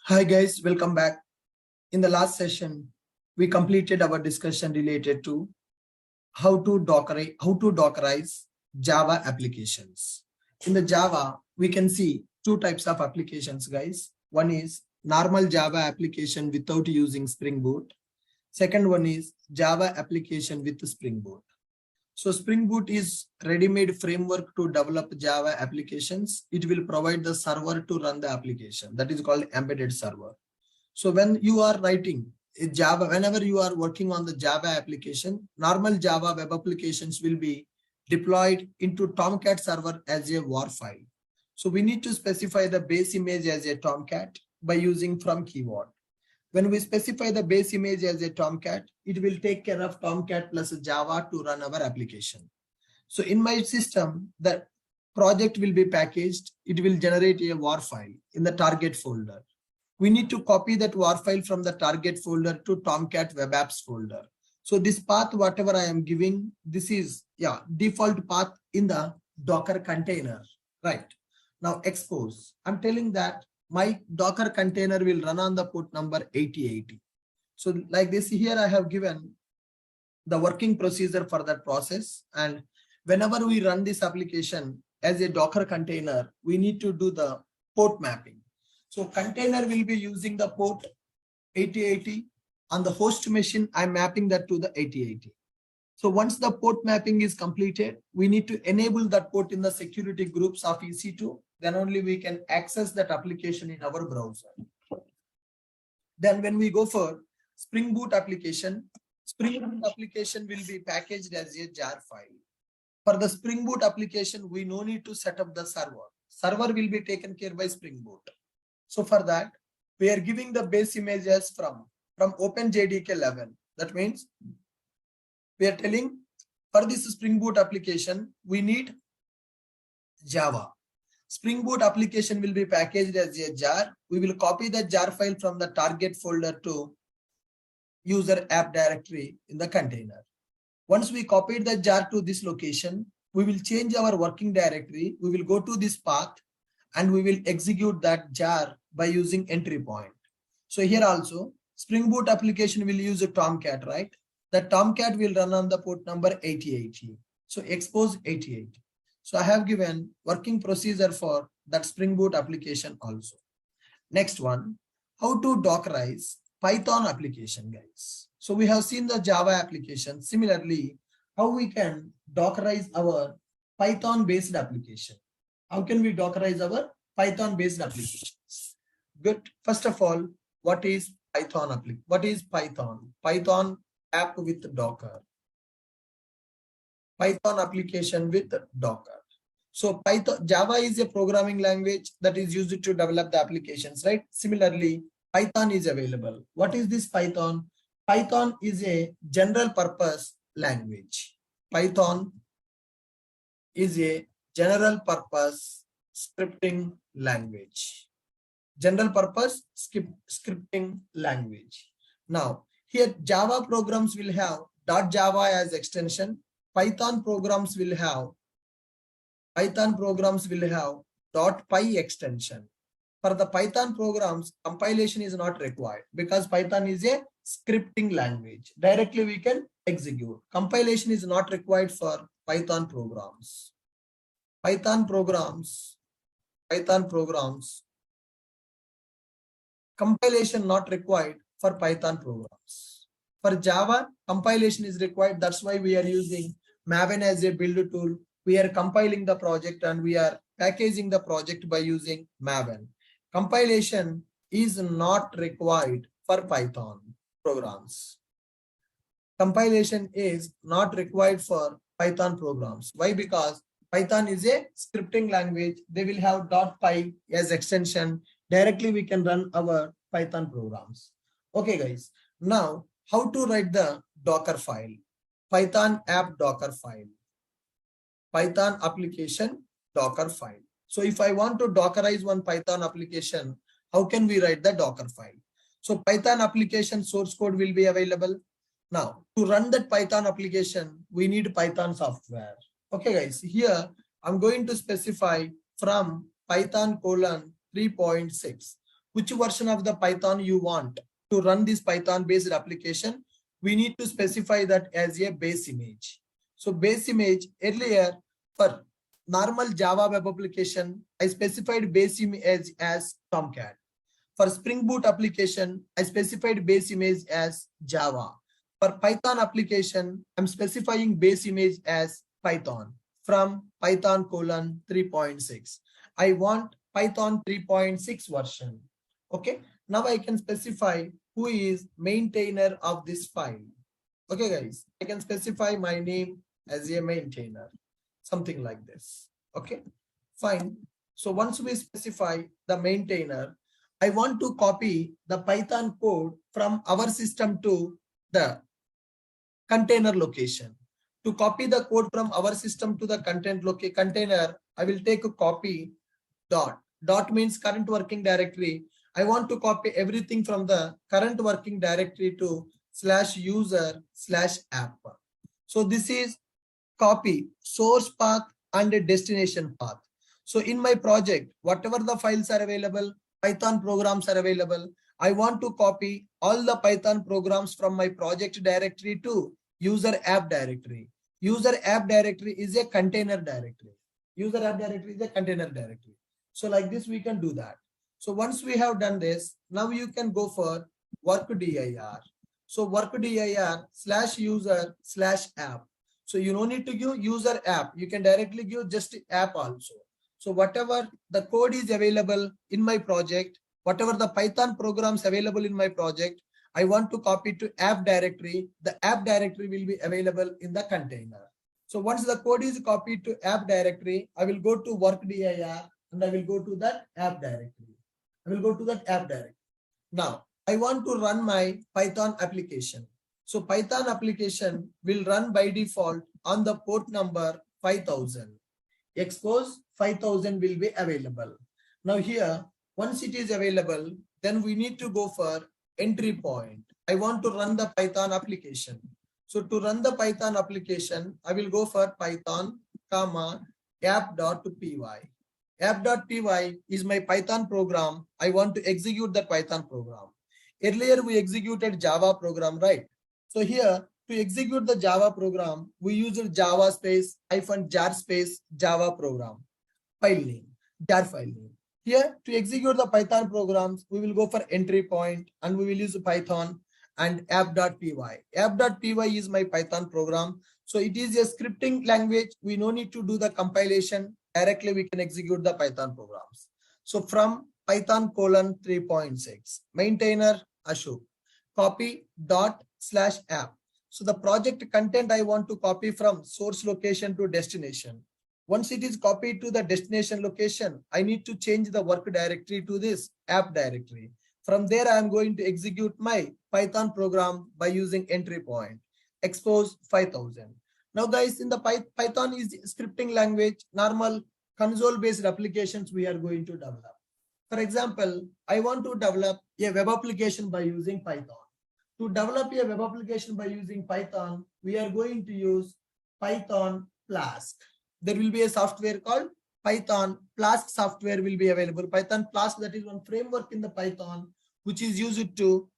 Hi guys, welcome back. In the last session, we completed our discussion related to how to Dockerize Java applications. In the Java, we can see two types of applications, guys. One is normal Java application without using Spring Boot. Second one is Java application with Spring Boot. So Spring Boot is ready-made framework to develop Java applications. It will provide the server to run the application. That is called embedded server. So when you are writing Java, whenever you are working on the Java application, normal Java web applications will be deployed into Tomcat server as a WAR file. So we need to specify the base image as a Tomcat by using from keyword. When we specify the base image as a Tomcat, it will take care of Tomcat plus Java to run our application. So in my system, the project will be packaged. It will generate a WAR file in the target folder. We need to copy that WAR file from the target folder to Tomcat web apps folder. So this path, whatever I am giving, this is default path in the Docker container, right? Now expose, I'm telling that my Docker container will run on the port number 8080. So like this here, I have given the working procedure for that process. And whenever we run this application as a Docker container, we need to do the port mapping. So container will be using the port 8080. On the host machine, I'm mapping that to the 8080. So once the port mapping is completed, we need to enable that port in the security groups of EC2. Then only we can access that application in our browser. Then when we go for Spring Boot application will be packaged as a jar file. For the Spring Boot application, we no need to set up the server. Server will be taken care by Spring Boot. So for that, we are giving the base images from OpenJDK 11. That means we are telling for this Spring Boot application, we need Java. Spring Boot application will be packaged as a jar. We will copy the jar file from the target folder to user app directory in the container. Once we copied the jar to this location, we will change our working directory. We will go to this path and we will execute that jar by using entry point. So here also, Spring Boot application will use a Tomcat, right? The Tomcat will run on the port number 8080. So expose 8080. So I have given working procedure for that Spring Boot application also. Next one, how to Dockerize Python application, guys. So we have seen the Java application. Similarly, how we can Dockerize our Python based application. How can we Dockerize our Python based applications? Good. First of all, what is Python application? What is Python? Python app with Docker. Python application with Docker. So Java is a programming language that is used to develop the applications, right? Similarly, Python is available. What is this Python? Python is a general purpose language. Python is a general purpose scripting language. General purpose scripting language. Now, here Java programs will have .java as extension. Python programs will have .py extension. For the Python programs, compilation is not required because Python is a scripting language. Directly we can execute. Compilation is not required for Python programs. Python programs, compilation not required for Python programs. For Java, compilation is required. That's why we are using Maven as a build tool. We are compiling the project and we are packaging the project by using Maven. Compilation is not required for Python programs. Compilation is not required for Python programs. Why? Because Python is a scripting language. They will have .py as extension. Directly we can run our Python programs. Okay, guys. Now, how to write the Docker file? Python app Docker file. Python application Docker file. So if I want to Dockerize one Python application, how can we write the Docker file? So Python application source code will be available. Now, to run that Python application, we need Python software. Okay, guys, here I'm going to specify from Python 3.6. which version of the Python you want to run this Python based application, we need to specify that as a base image. So base image earlier for normal Java web application, I specified base image as Tomcat. For Spring Boot application, I specified base image as Java. For Python application, I'm specifying base image as Python from Python 3.6. I want Python 3.6 version. Okay, now I can specify who is maintainer of this file. Okay, guys, I can specify my name as a maintainer, something like this. Okay, fine. So once we specify the maintainer, I want to copy the Python code from our system to the container location. To copy the code from our system to the container, I will take a copy dot. Dot means current working directory. I want to copy everything from the current working directory to /user/app. So this is copy source path and a destination path. So in my project, whatever the files are available, Python programs are available, I want to copy all the Python programs from my project directory to user app directory. User app directory is a container directory. User app directory is a container directory. So like this, we can do that. So once we have done this, now you can go for work dir. So work dir /user/app. So you don't need to give user app. You can directly give just app also. So whatever the code is available in my project, whatever the Python programs available in my project, I want to copy to app directory. The app directory will be available in the container. So once the code is copied to app directory, I will go to work dir and I will go to that app directory. I will go to that app directory. Now I want to run my Python application. So Python application will run by default on the port number 5000. Expose 5000 will be available. Now here, once it is available, then we need to go for entry point. I want to run the Python application. So to run the Python application, I will go for Python, app.py. App.py is my Python program. I want to execute the Python program. Earlier we executed Java program, right? So here to execute the Java program, we used Java space -jar space Java program file name, jar file name. Here to execute the Python programs, we will go for entry point and we will use Python and app.py. App.py is my Python program. So it is a scripting language. We no need to do the compilation. Directly we can execute the Python programs. So from Python 3.6, maintainer Ashok, copy dot/app. So the project content I want to copy from source location to destination. Once it is copied to the destination location, I need to change the work directory to this app directory. From there, I am going to execute my Python program by using entry point, expose 5000. Now guys, in the Python is scripting language, normal console-based applications we are going to develop. For example, I want to develop a web application by using Python. To develop a web application by using Python, we are going to use Python Flask. There will be a software called Python Flask software will be available. Python Flask, that is one framework in the Python, which is used to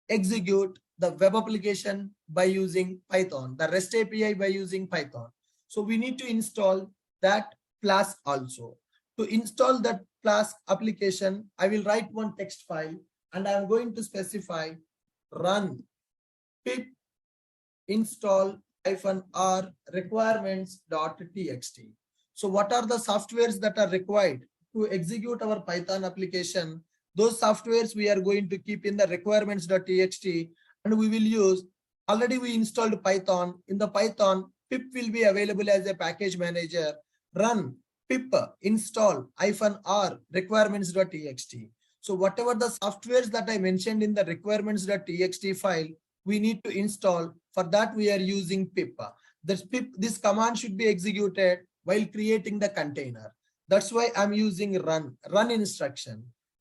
execute the web application by using Python, the REST API by using Python. So we need to install that Flask also. To install that Flask application, I will write one text file and I am going to specify run pip install -r requirements.txt. So what are the softwares that are required to execute our Python application? Those softwares we are going to keep in the requirements.txt and we will use, already we installed Python. In the Python, pip will be available as a package manager. Run pip install -r requirements.txt. So whatever the softwares that I mentioned in the requirements.txt file, we need to install. For that, we are using pip. This command should be executed while creating the container. That's why I'm using run instruction.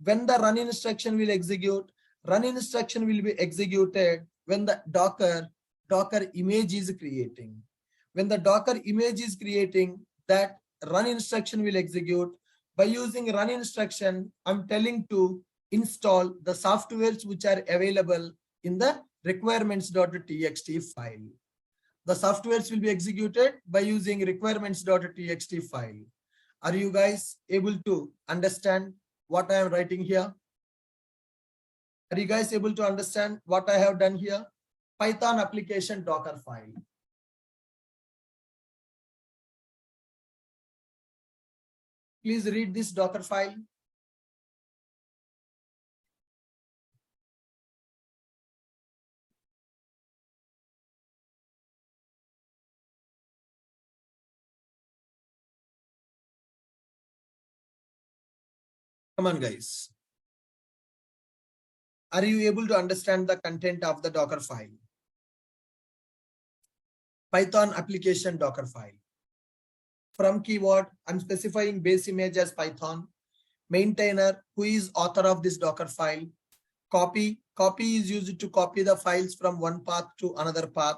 When the run instruction will execute, run instruction will be executed when the Docker image is creating. When the Docker image is creating, that run instruction will execute. By using run instruction, I'm telling to install the softwares which are available in the requirements.txt file. The softwares will be executed by using requirements.txt file. Are you guys able to understand what I am writing here? Are you guys able to understand what I have done here? Python application Docker file. Please read this Docker file. Come on, guys. Are you able to understand the content of the Docker file? Python application Docker file. From keyword, I'm specifying base image as Python. Maintainer, who is author of this Docker file. Copy is used to copy the files from one path to another path.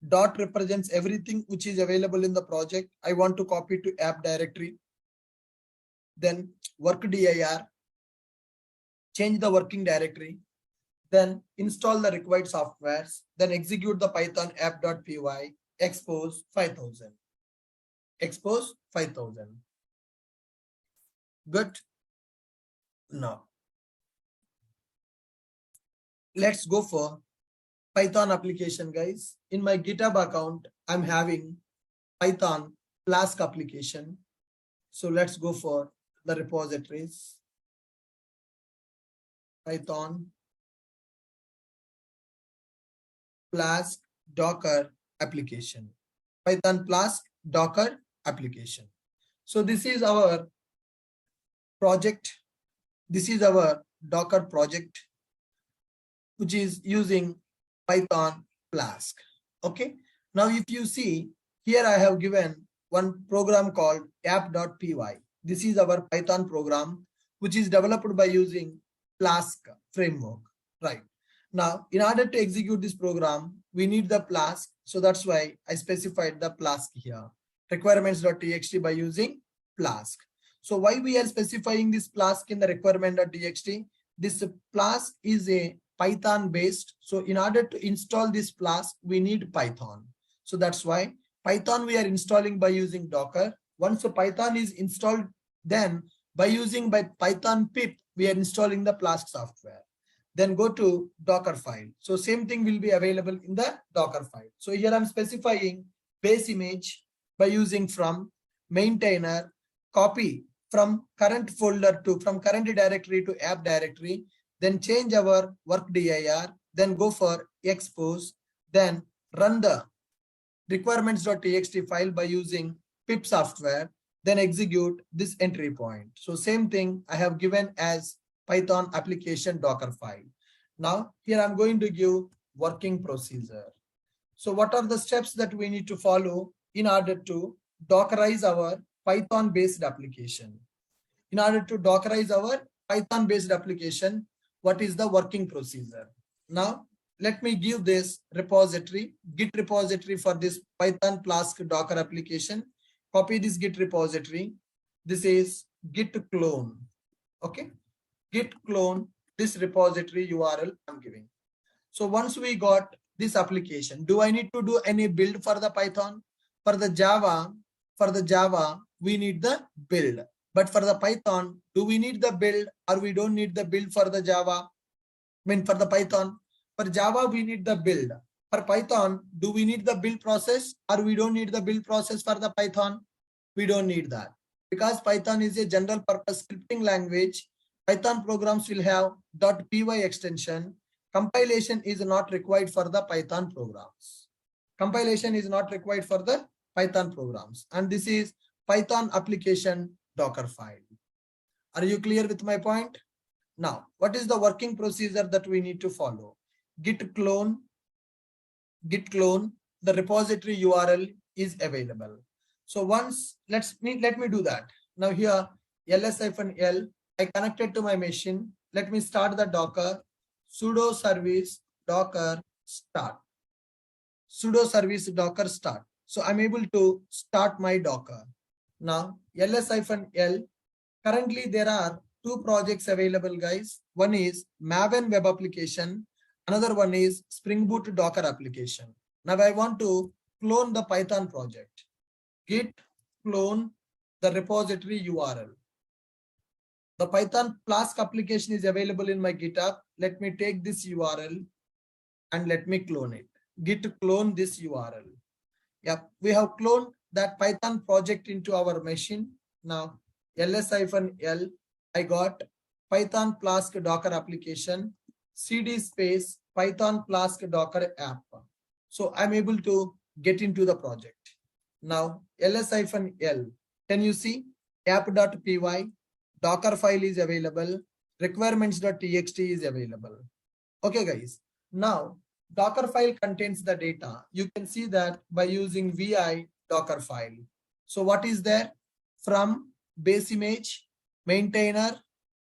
Dot represents everything which is available in the project. I want to copy to app directory. Then work dir, change the working directory. Then install the required softwares. Then execute the Python app.py, expose 5000. Expose 5000. Good. Now, let's go for Python application, guys. In my GitHub account, I'm having Python Flask application. So let's go for the repositories. Python Flask Docker application. Python Flask Docker application. So this is our project. This is our Docker project, which is using Python Flask. Okay. Now, if you see here, I have given one program called app.py. This is our Python program, which is developed by using Flask framework. Right. Now, in order to execute this program, we need the Flask. So that's why I specified the Flask here. Requirements.txt by using Flask. So why we are specifying this Flask in the requirement.txt? This Flask is a Python based. So in order to install this Flask, we need Python. So that's why Python we are installing by using Docker. Once the Python is installed, then by using Python pip, we are installing the Flask software. Then go to Docker file. So same thing will be available in the Docker file. So here I'm specifying base image by using from maintainer, copy from current folder to from current directory to app directory, then change our work dir, then go for expose, then run the requirements.txt file by using pip software, then execute this entry point. So same thing I have given as Python application Docker file. Now here I'm going to give working procedure. So what are the steps that we need to follow in order to Dockerize our Python based application? In order to Dockerize our Python based application, what is the working procedure? Now let me give this repository, Git repository for this Python Flask Docker application. Copy this Git repository. This is git clone. Okay. Git clone this repository URL I'm giving. So once we got this application, do I need to do any build for the Python? For the Java, we need the build. But for the Python, do we need the build or we don't need the build for the Java? For the Python, for Java, we need the build. For Python, do we need the build process or we don't need the build process for the Python? We don't need that because Python is a general purpose scripting language. Python programs will have .py extension. Compilation is not required for the Python programs. Compilation is not required for the Python programs. And this is Python application Docker file. Are you clear with my point? Now, what is the working procedure that we need to follow? Git clone, the repository URL is available. So once, let me do that. Now here, ls-l, I connected to my machine. Let me start the Docker, sudo service docker start. Sudo service docker start. So I'm able to start my Docker. Now ls-l, currently there are two projects available, guys. One is Maven web application. Another one is Spring Boot Docker application. Now I want to clone the Python project. Git clone the repository URL. The Python Flask application is available in my GitHub. Let me take this URL and let me clone it. Git clone this URL. Yep, we have cloned that Python project into our machine. Now ls-l, I got Python Flask Docker application, cd space Python Flask Docker app. So I'm able to get into the project. Now ls-l, can you see app.py, Docker file is available, requirements.txt is available. Okay, guys. Now Docker file contains the data. You can see that by using vi Docker file. So what is there? From base image, maintainer,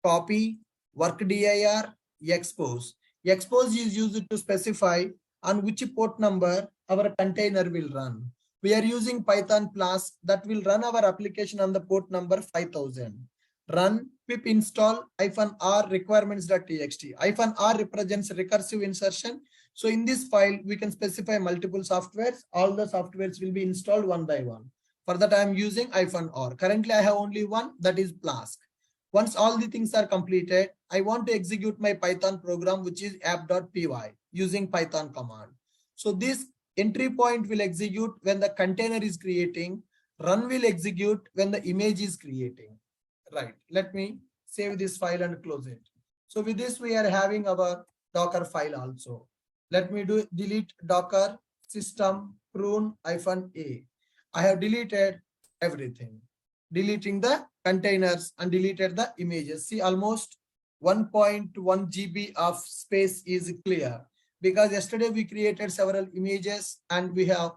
copy, workdir, expose. Expose is used to specify on which port number our container will run. We are using Python Flask that will run our application on the port number 5000. Run pip install -r requirements.txt. -r represents recursive insertion. So in this file, we can specify multiple softwares. All the softwares will be installed one by one. For that, I am using -r. Currently, I have only one, that is Flask. Once all the things are completed, I want to execute my Python program, which is app.py using Python command. So this entry point will execute when the container is creating. Run will execute when the image is creating. Right. Let me save this file and close it. So with this, we are having our Docker file also. Let me delete Docker system prune -a. I have deleted everything, deleting the containers and deleted the images. See, almost 1.1 GB of space is clear because yesterday we created several images and we have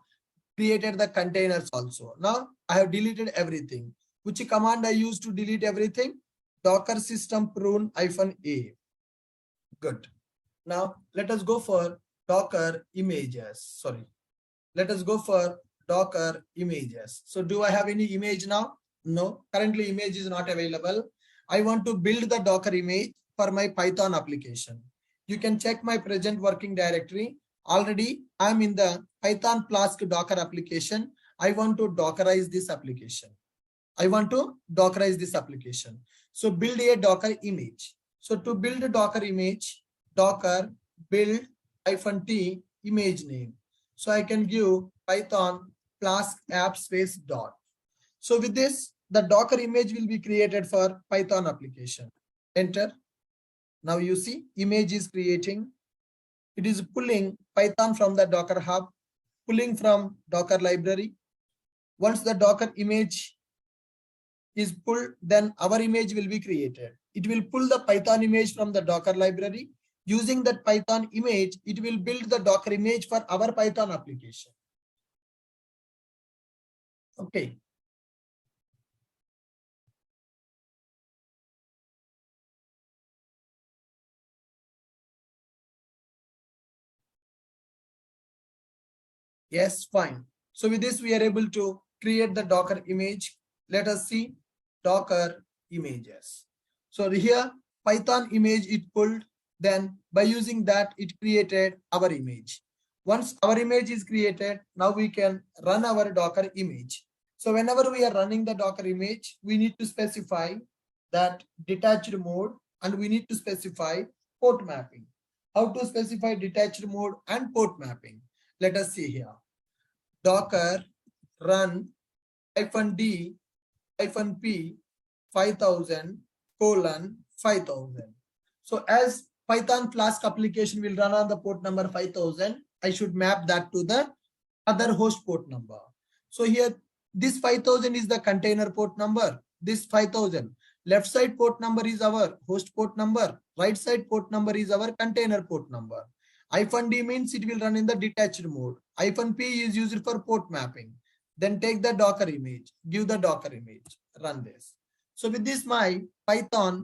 created the containers also. Now I have deleted everything. Which command I use to delete everything? Docker system prune -a. Good. Now let us go for Docker images. Sorry. Let us go for Docker images. So do I have any image now? No. Currently image is not available. I want to build the Docker image for my Python application. You can check my present working directory. Already I'm in the Python Flask Docker application. I want to Dockerize this application. So build a Docker image. So to build a Docker image, Docker build -t image name. So I can give Python Flask app space dot. So with this, the Docker image will be created for Python application. Enter. Now you see image is creating. It is pulling Python from the Docker hub, pulling from Docker library. Once the Docker image is pulled, then our image will be created. It will pull the Python image from the Docker library. Using that Python image, it will build the Docker image for our Python application. Okay. Yes, fine. So with this, we are able to create the Docker image. Let us see Docker images. So here Python image it pulled, then by using that it created our image. Once our image is created, now we can run our Docker image. So whenever we are running the Docker image, we need to specify that detached mode and we need to specify port mapping. How to specify detached mode and port mapping? Let us see here. Docker run -d -p 5000:5000. So as Python Flask application will run on the port number 5000, I should map that to the other host port number. So here this 5000 is the container port number. This 5000 left side port number is our host port number. Right side port number is our container port number. -d means it will run in the detached mode. -p is used for port mapping. Then take the Docker image, give the Docker image, run this. So with this, my Python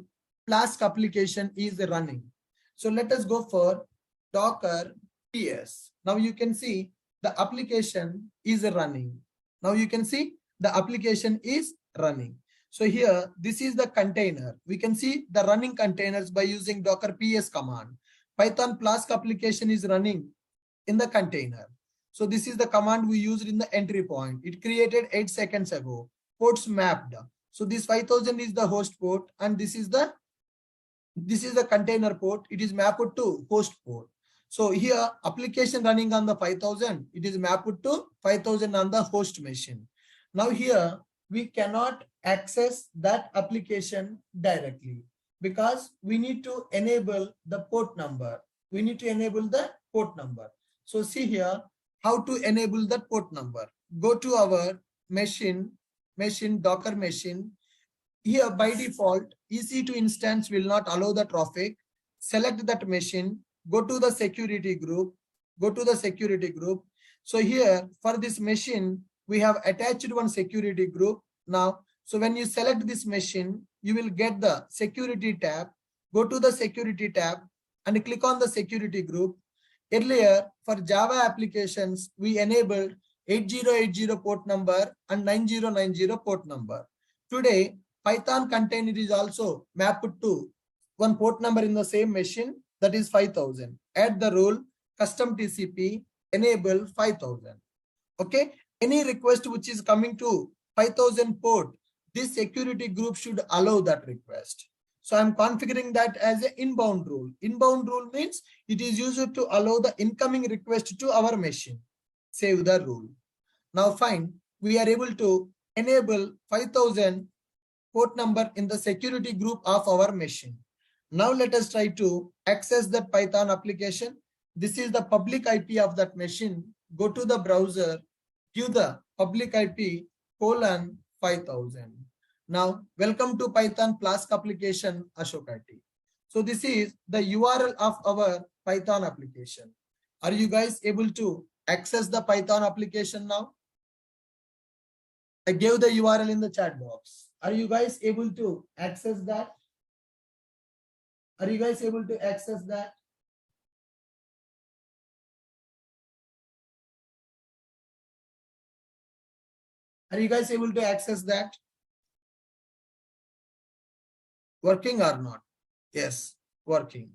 Flask application is running. So let us go for Docker ps. Now you can see the application is running. So here, this is the container. We can see the running containers by using docker ps command. Python Flask application is running in the container. So this is the command we used in the entry point. It created 8 seconds ago. Ports mapped. So this 5000 is the host port, and this is the container port. It is mapped to host port. So here, application running on the 5000, it is mapped to 5000 on the host machine. Now here, we cannot access that application directly because we need to enable the port number. We need to enable the port number. So see here, how to enable that port number. Go to our machine, Docker machine. Here by default, EC2 instance will not allow the traffic. Select that machine, go to the security group, So here for this machine, we have attached one security group. Now, so when you select this machine, you will get the security tab. Go to the security tab and click on the security group. Earlier, for Java applications, we enabled 8080 port number and 9090 port number. Today, Python container is also mapped to one port number in the same machine, that is 5000. Add the rule custom TCP enable 5000. Okay, any request which is coming to 5000 port, this security group should allow that request. So I'm configuring that as an inbound rule. Inbound rule means it is used to allow the incoming request to our machine. Save the rule. Now fine, we are able to enable 5000 port number in the security group of our machine. Now let us try to access that Python application. This is the public IP of that machine. Go to the browser, give the public IP :5000. Now, welcome to Python Flask application Ashok IT. So this is the URL of our Python application. Are you guys able to access the Python application now? I gave the URL in the chat box. Are you guys able to access that? Are you guys able to access that? Are you guys able to access that? Working or not? Yes, working.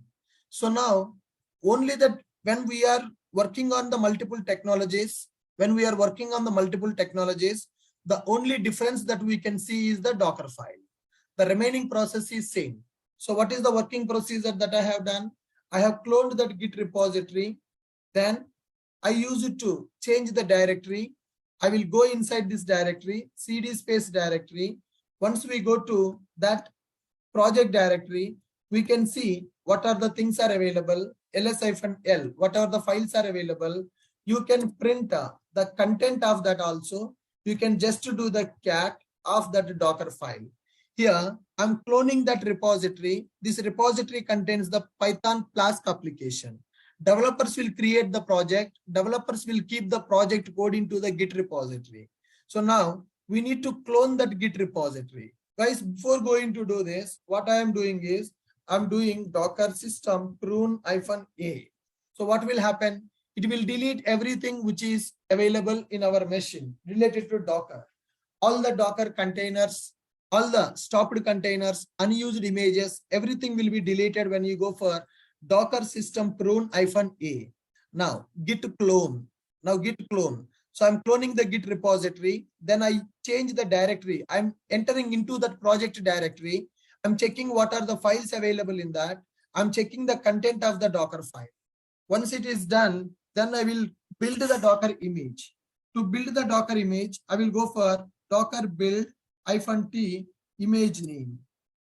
So now, only that when we are working on the multiple technologies, the only difference that we can see is the Docker file. The remaining process is same. So what is the working procedure that I have done? I have cloned that Git repository. Then I use it to change the directory. I will go inside this directory, cd space directory. Once we go to that project directory, we can see what are the things are available, ls-l, what are the files are available. You can print the content of that also. You can just do the cat of that Docker file. Here, I'm cloning that repository. This repository contains the Python Flask application. Developers will create the project. Developers will keep the project code into the Git repository. So now we need to clone that Git repository. Guys, before going to do this, what I am doing is I'm doing docker system prune-a. So what will happen? It will delete everything which is available in our machine related to Docker. All the Docker containers, all the stopped containers, unused images, everything will be deleted when you go for docker system prune-a. Now git clone. So I'm cloning the Git repository. Then I change the directory. I'm entering into that project directory. I'm checking what are the files available in that. I'm checking the content of the Docker file. Once it is done, then I will build the Docker image. To build the Docker image, I will go for docker build -t image name.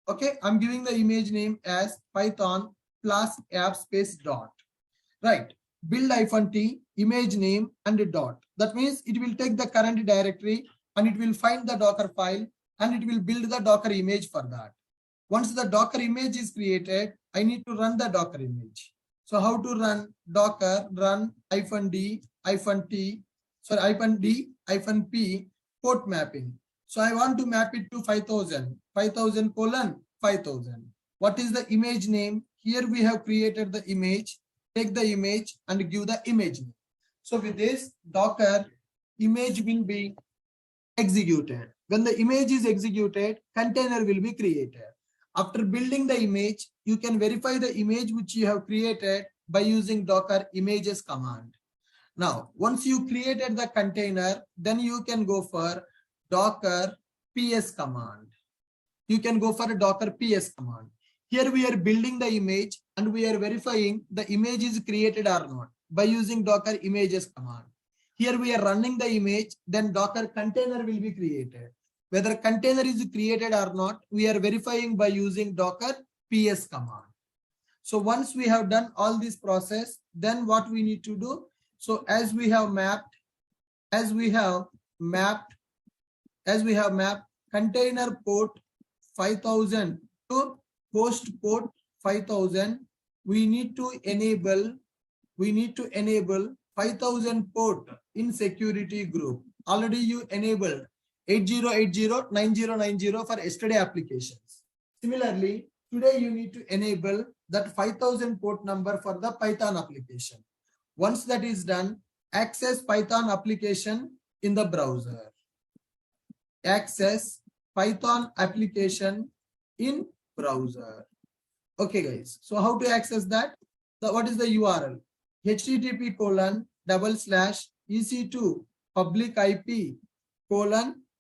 Okay, I'm giving the image name as Python Flask app space dot. Right, build -t image name and a dot. That means it will take the current directory and it will find the Docker file and it will build the Docker image for that. Once the Docker image is created, I need to run the Docker image. So how to run? Docker run -d -p port mapping. So I want to map it to 5000 :5000. What is the image name? Here we have created the image. Take the image and give the image name. So with this, Docker image will be executed. When the image is executed, container will be created. After building the image, you can verify the image which you have created by using Docker images command. Now, once you created the container, then you can go for Docker PS command. You can go for a Docker PS command. Here we are building the image and we are verifying the image is created or not by using Docker images command. Here we are running the image, then Docker container will be created. Whether container is created or not, we are verifying by using Docker PS command. So once we have done all this process, then what we need to do? So as we have mapped container port 5000 to host port 5000, we need to enable 5000 port in security group. Already you enabled 80809090 for yesterday applications. Similarly, today you need to enable that 5000 port number for the Python application. Once that is done, access Python application in the browser. Access Python application in browser. Okay, guys. So how to access that? What is the URL? http://ec2 public IP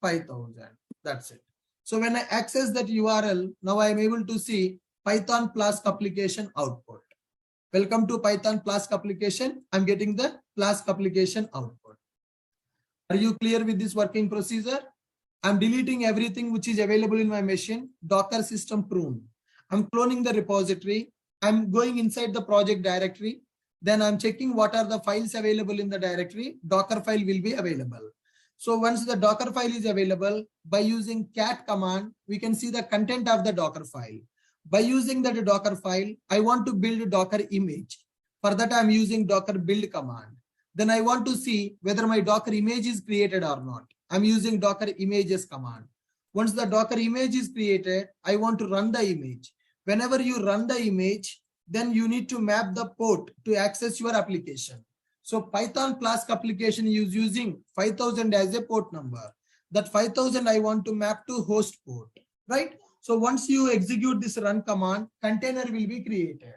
:5000. That's it. So when I access that URL, now I am able to see Python Flask application output. Welcome to Python Flask application. I'm getting the Flask application output. Are you clear with this working procedure? I'm deleting everything which is available in my machine. Docker system prune. I'm cloning the repository. I'm going inside the project directory. Then I'm checking what are the files available in the directory. Docker file will be available. So once the Docker file is available, by using cat command, we can see the content of the Docker file. By using that Docker file, I want to build a Docker image. For that, I'm using Docker build command. Then I want to see whether my Docker image is created or not. I'm using Docker images command. Once the Docker image is created, I want to run the image. Whenever you run the image, then you need to map the port to access your application. So Python Flask application is using 5000 as a port number. That 5000 I want to map to host port, right? So once you execute this run command, container will be created.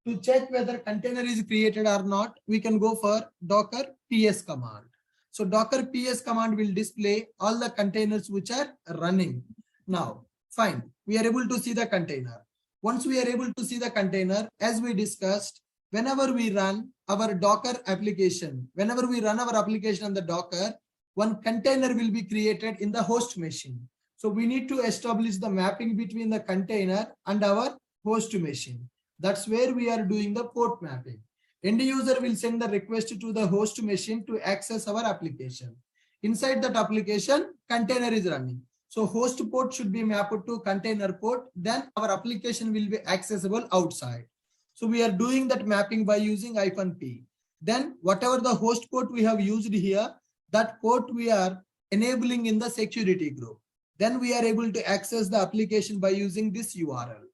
To check whether container is created or not, we can go for Docker PS command. So Docker PS command will display all the containers which are running. Now, fine, we are able to see the container. Once we are able to see the container, as we discussed, whenever we run our Docker application, whenever we run our application on the Docker, one container will be created in the host machine. So we need to establish the mapping between the container and our host machine. That's where we are doing the port mapping. End user will send the request to the host machine to access our application. Inside that application, container is running. So host port should be mapped to container port. Then our application will be accessible outside. So we are doing that mapping by using -p. Then whatever the host port we have used here, that port we are enabling in the security group. Then we are able to access the application by using this URL.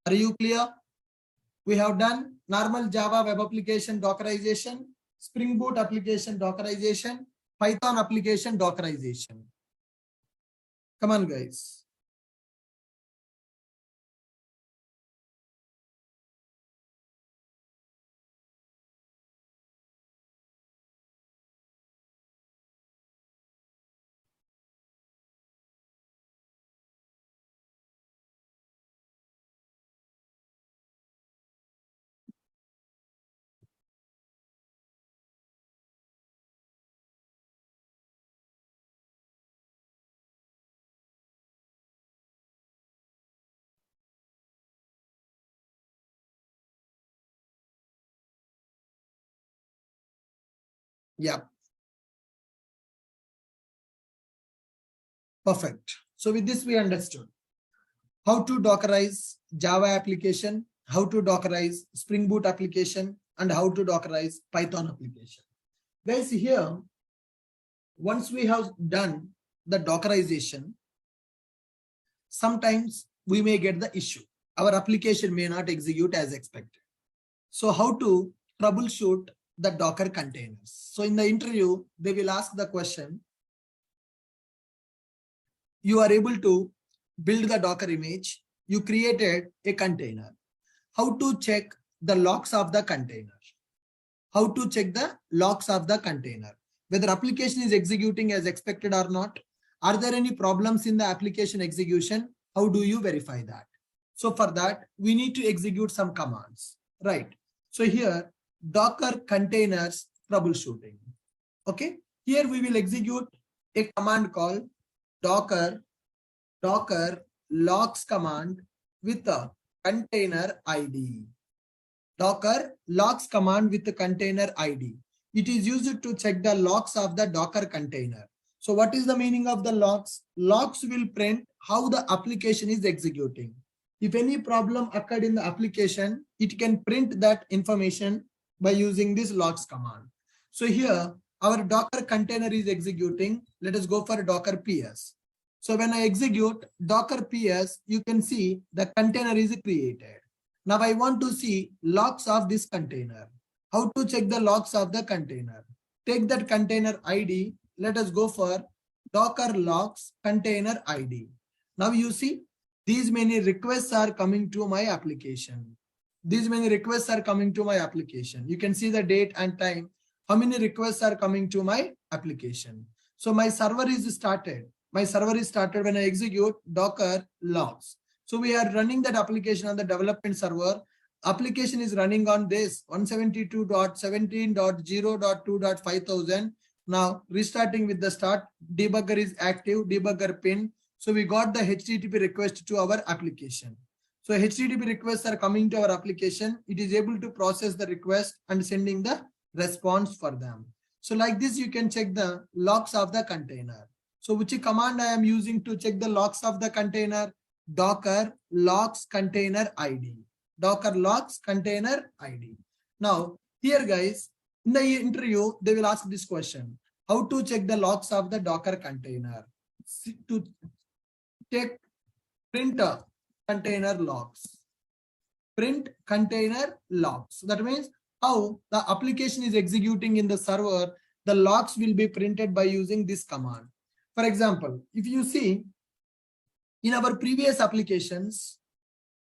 Are you clear? We have done normal Java web application Dockerization, Spring Boot application Dockerization, Python application Dockerization. Come on, guys. Yeah, perfect. So with this, we understood how to Dockerize Java application, how to Dockerize Spring Boot application, and how to Dockerize Python application. Guys, here, once we have done the Dockerization, sometimes we may get the issue. Our application may not execute as expected. So how to troubleshoot the Docker containers? So in the interview, they will ask the question, you are able to build the Docker image. You created a container. How to check the logs of the container? How to check the logs of the container? Whether application is executing as expected or not? Are there any problems in the application execution? How do you verify that? So for that, we need to execute some commands, right? So here, Docker containers troubleshooting. Okay, here we will execute a command called Docker logs command with a container ID. Docker logs command with the container ID. It is used to check the logs of the Docker container. So what is the meaning of the logs? Logs will print how the application is executing. If any problem occurred in the application, it can print that information by using this logs command. So here our Docker container is executing. Let us go for Docker PS. So when I execute Docker PS, you can see the container is created. Now I want to see logs of this container. How to check the logs of the container? Take that container ID. Let us go for Docker logs container ID. Now you see these many requests are coming to my application. These many requests are coming to my application. You can see the date and time. How many requests are coming to my application? So my server is started. My server is started when I execute Docker logs. So we are running that application on the development server. Application is running on this 172.17.0.2.5000. Now restarting with the start, debugger is active, debugger pin. So we got the HTTP request to our application. So HTTP requests are coming to our application. It is able to process the request and sending the response for them. So like this, you can check the logs of the container. So which command I am using to check the logs of the container? Docker logs container ID. Docker logs container ID. Now here guys, in the interview, they will ask this question. How to check the logs of the Docker container? To check print container logs. Print container logs. So that means how the application is executing in the server, the logs will be printed by using this command. For example, if you see in our previous applications,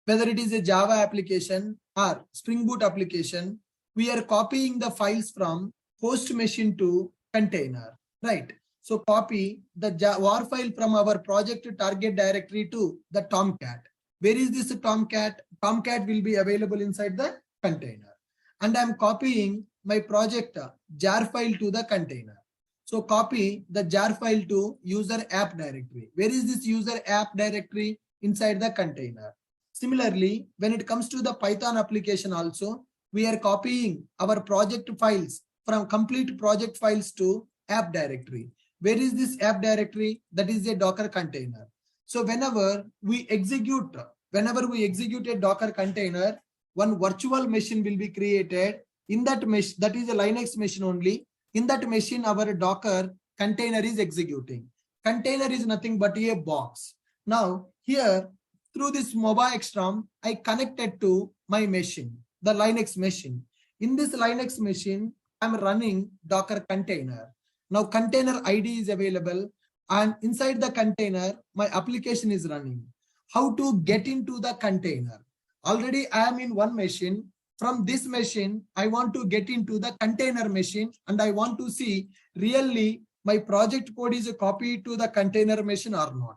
whether it is a Java application or Spring Boot application, we are copying the files from host machine to container, right? So copy the war file from our project target directory to the Tomcat. Where is this Tomcat? Tomcat will be available inside the container. And I'm copying my project jar file to the container. So copy the jar file to user app directory. Where is this user app directory? Inside the container. Similarly, when it comes to the Python application also, we are copying our project files from complete project files to app directory. Where is this app directory? That is a Docker container. So whenever we execute a Docker container, one virtual machine will be created. In that machine, that is a Linux machine only. In that machine, our Docker container is executing. Container is nothing but a box. Now here, through this mobile extram, I connected to my machine, the Linux machine. In this Linux machine, I'm running Docker container. Now container ID is available, and inside the container, my application is running. How to get into the container? Already I am in one machine. From this machine, I want to get into the container machine, and I want to see really my project code is copied to the container machine or not.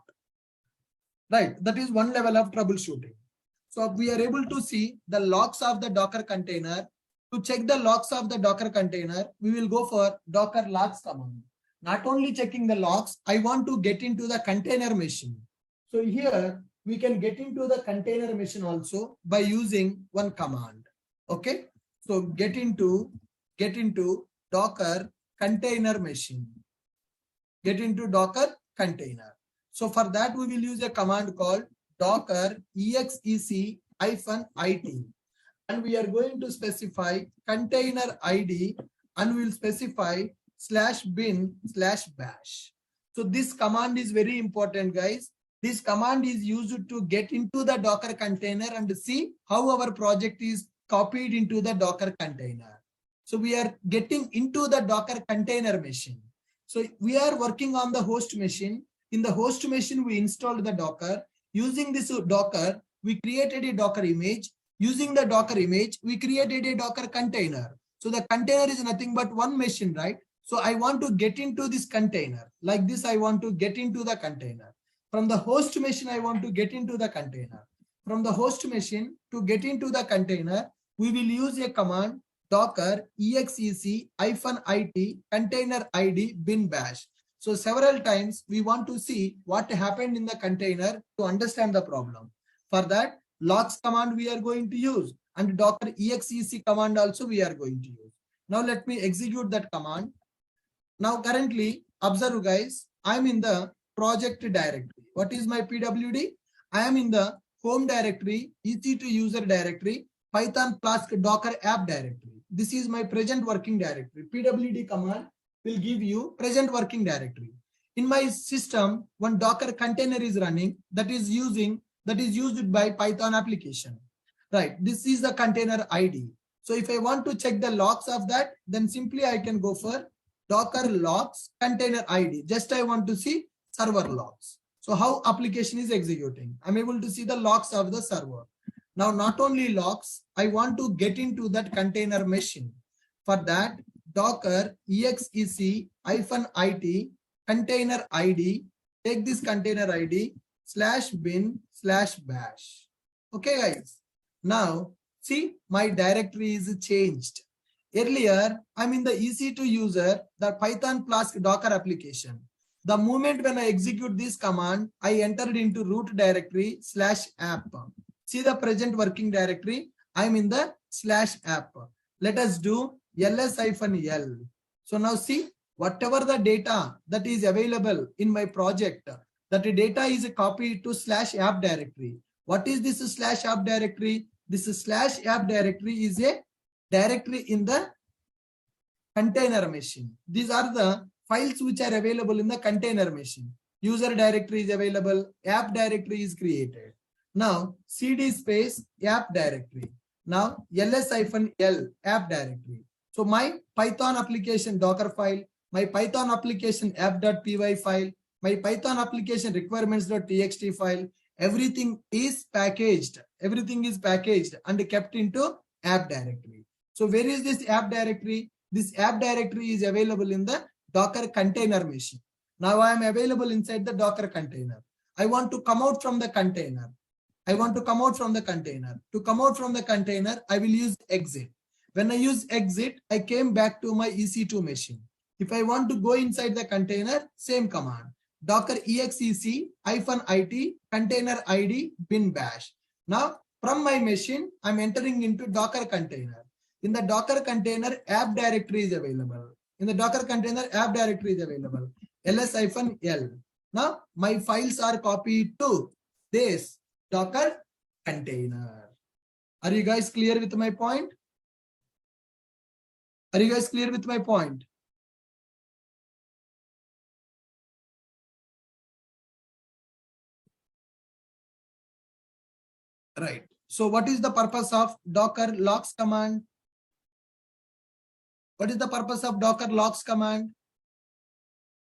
Right, that is one level of troubleshooting. So we are able to see the logs of the Docker container. To check the logs of the Docker container, we will go for Docker logs command. Not only checking the logs, I want to get into the container machine. So here we can get into the container machine also by using one command. Okay, so get into Docker container machine. Get into Docker container. So for that, we will use a command called docker exec-it, and we are going to specify container ID, and we will specify /bin/bash. So this command is very important, guys. This command is used to get into the Docker container and see how our project is copied into the Docker container. So we are getting into the Docker container machine. So we are working on the host machine. in the host machine, we installed the Docker. Using this Docker, we created a Docker image. Using the Docker image, we created a Docker container. So the container is nothing but one machine, right? So I want to get into this container. Like this, I want to get into the container. From the host machine, I want to get into the container. From the host machine to get into the container, we will use a command docker exec-it container id bin bash. So several times we want to see what happened in the container to understand the problem. For that, logs command we are going to use, and docker exec command also we are going to use. Now let me execute that command. Now currently, observe guys, I'm in the project directory. What is my PWD? I am in the home directory, EC2 user directory, Python Flask Docker app directory. This is my present working directory. PWD command will give you present working directory. In my system, one Docker container is running that is used by Python application. Right. This is the container ID. So if I want to check the logs of that, then simply I can go for Docker logs container ID. Just I want to see server logs. So how application is executing. I'm able to see the logs of the server. Now, not only logs, I want to get into that container machine. For that, docker exec-it container ID, take this container ID /bin/bash. Okay, guys. Now, see, my directory is changed. Earlier, I'm in the EC2 user, the Python Flask Docker application. The moment when I execute this command, I entered into root directory /app. See the present working directory. I'm in the /app. Let us do ls-l. So now see, whatever the data that is available in my project, that data is copied to /app directory. What is this /app directory? This /app directory is a directory in the container machine. These are the files which are available in the container machine. User directory is available, app directory is created. Now cd space app directory. Now ls-l app directory. So my Python application Docker file, my Python application app.py file, my Python application requirements.txt file, everything is packaged. Everything is packaged and kept into app directory. So where is this app directory? This app directory is available in the Docker container machine. Now I am available inside the Docker container. I want to come out from the container. To come out from the container, I will use exit. When I use exit, I came back to my EC2 machine. If I want to go inside the container, same command. Docker exec-it container ID bin bash. Now from my machine, I'm entering into Docker container. In the Docker container, app directory is available. ls-l. Now my files are copied to this Docker container. Are you guys clear with my point? Right. So what is the purpose of Docker logs command?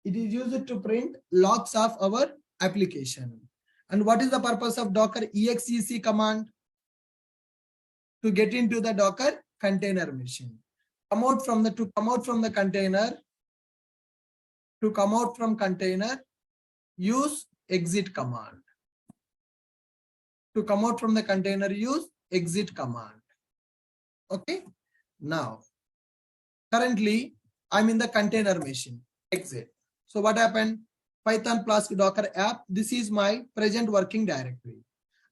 It is used to print logs of our application. And what is the purpose of Docker exec command? To get into the Docker container machine. To come out from container, use exit command. Okay. Now, currently, I'm in the container machine. Exit. So what happened? Python Flask Docker app. This is my present working directory.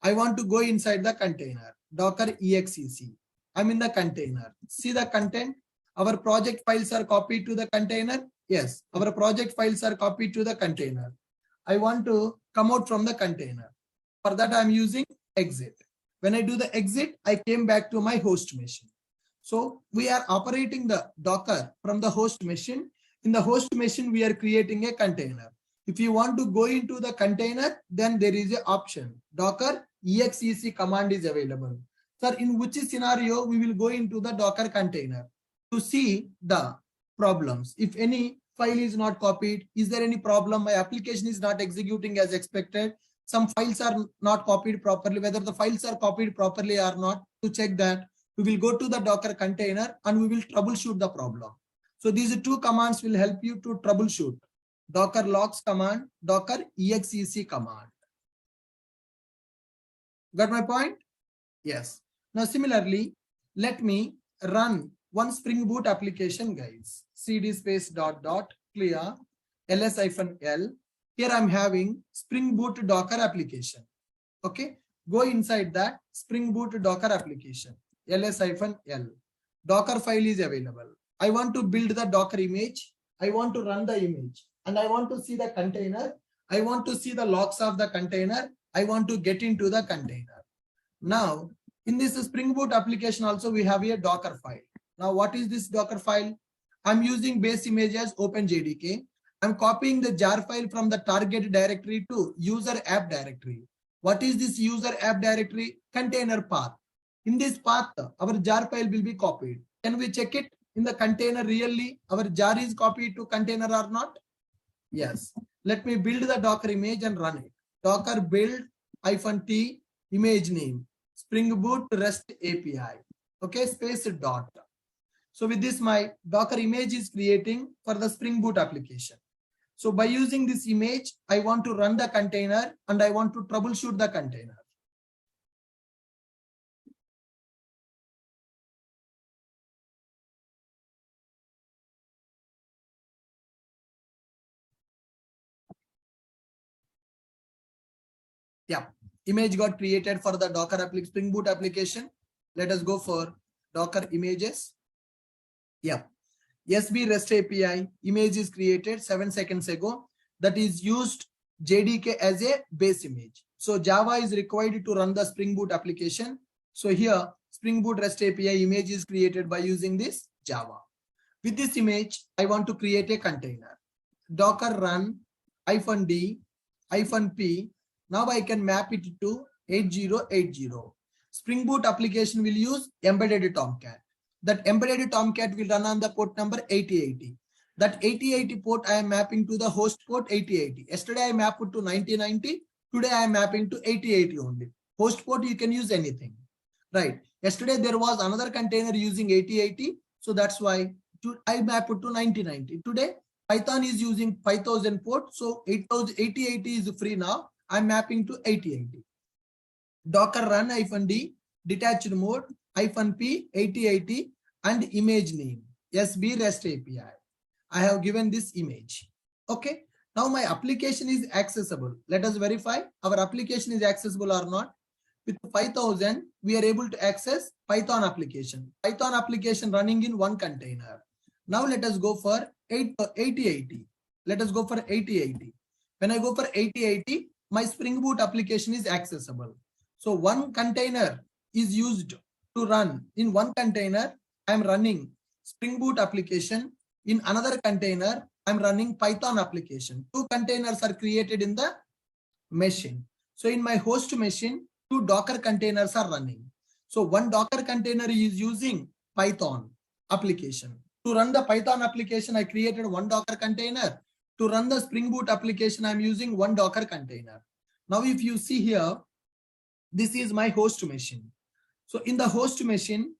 I want to go inside the container. Docker exec. I'm in the container. See the content. Our project files are copied to the container. Yes, our project files are copied to the container. I want to come out from the container. For that, I'm using exit. When I do the exit, I came back to my host machine. So we are operating the Docker from the host machine. In the host machine, we are creating a container. If you want to go into the container, then there is an option. Docker exec command is available. Sir, in which scenario we will go into the Docker container to see the problems? If any, file is not copied. Is there any problem? My application is not executing as expected. Some files are not copied properly. Whether the files are copied properly or not, to check that, we will go to the Docker container and we will troubleshoot the problem. So these two commands will help you to troubleshoot. Docker logs command, Docker exec command. Got my point? Yes. Now similarly, let me run one Spring Boot application, guys. cd space dot dot clear ls-l. Here I'm having Spring Boot Docker application. Okay. Go inside that Spring Boot Docker application. ls-l. Docker file is available. I want to build the Docker image. I want to run the image. And I want to see the container. I want to see the logs of the container. I want to get into the container. Now, in this Spring Boot application also, we have a Docker file. Now, what is this Docker file? I'm using base image as OpenJDK. I'm copying the jar file from the target directory to user app directory. What is this user app directory? Container path. In this path, our jar file will be copied. Can we check it in the container really? Our jar is copied to container or not? Yes. Let me build the Docker image and run it. Docker build -t image name. Spring Boot REST API. Okay, space dot. So with this, my Docker image is creating for the Spring Boot application. So by using this image, I want to run the container and I want to troubleshoot the container. Yeah, image got created for the Docker Spring Boot application. Let us go for Docker images. Yeah, SB REST API image is created 7 seconds ago. That is used JDK as a base image. So Java is required to run the Spring Boot application. So here Spring Boot REST API image is created by using this Java. With this image, I want to create a container. Docker run -d -p. Now I can map it to 8080. Spring Boot application will use embedded Tomcat. That embedded Tomcat will run on the port number 8080. That 8080 port I am mapping to the host port 8080. Yesterday I mapped it to 9090. Today I am mapping to 8080 only. Host port you can use anything. Right. Yesterday there was another container using 8080. So that's why I mapped it to 9090. Today Python is using 5000 port. So 8080 is free now. I'm mapping to 8080. Docker run -d detached mode -p 8080 and image name SB REST API. I have given this image. Okay. Now my application is accessible. Let us verify our application is accessible or not. With 5000, we are able to access Python application. Python application running in one container. Now let us go for 8080. Let us go for 8080. When I go for 8080, my Spring Boot application is accessible. So one container is used to run. In one container, I'm running Spring Boot application. In another container, I'm running Python application. Two containers are created in the machine. So in my host machine, two Docker containers are running. So one Docker container is using Python application. To run the Python application, I created one Docker container. To run the Spring Boot application, I'm using one Docker container. Now, if you see here, this is my host machine. So in the host machine,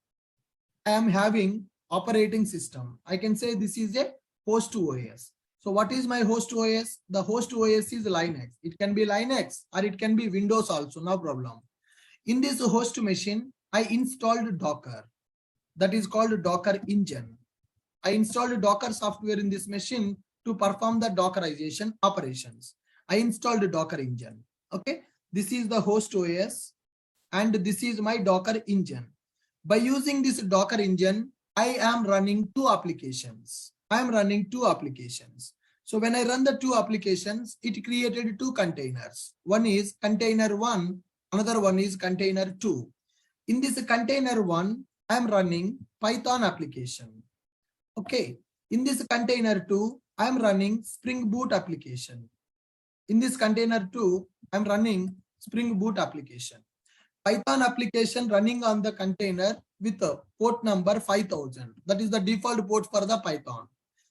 I am having operating system. I can say this is a host OS. So what is my host OS? The host OS is Linux. It can be Linux or it can be Windows also, no problem. In this host machine, I installed Docker. That is called Docker engine. I installed Docker software in this machine to perform the Dockerization operations. I installed Docker engine. Okay, this is the host OS and this is my Docker engine. By using this Docker engine, I am running two applications. I am running two applications. So when I run the two applications, it created two containers. One is container 1, another one is container 2. In this container 1, I am running Python application. Okay, in this container 2, I am running Spring Boot application. In this container 2, I'm running Spring Boot application. Python application running on the container with a port number 5000. That is the default port for the Python.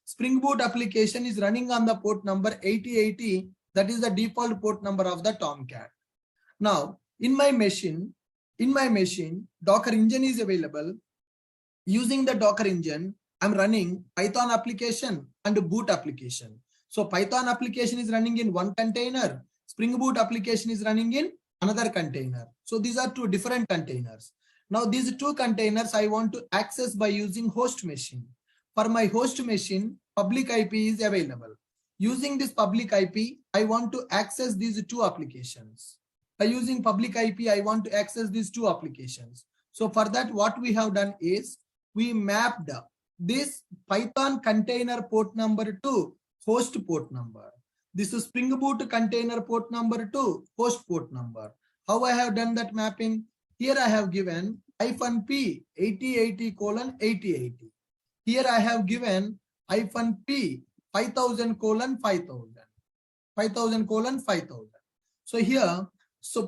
Spring Boot application is running on the port number 8080. That is the default port number of the Tomcat. Now, in my machine, Docker engine is available. Using the Docker engine, I'm running Python application and boot application. So Python application is running in one container. Spring Boot application is running in another container. So these are two different containers. Now these two containers I want to access by using host machine. For my host machine, public IP is available. Using this public IP, I want to access these two applications. By using public IP, I want to access these two applications. So for that, what we have done is we mapped this Python container port number to host port number. This is Spring Boot container port number to host port number. How I have done that mapping? Here I have given -p 8080:8080. Here I have given -p 5000:5000. 5000:5000. So here,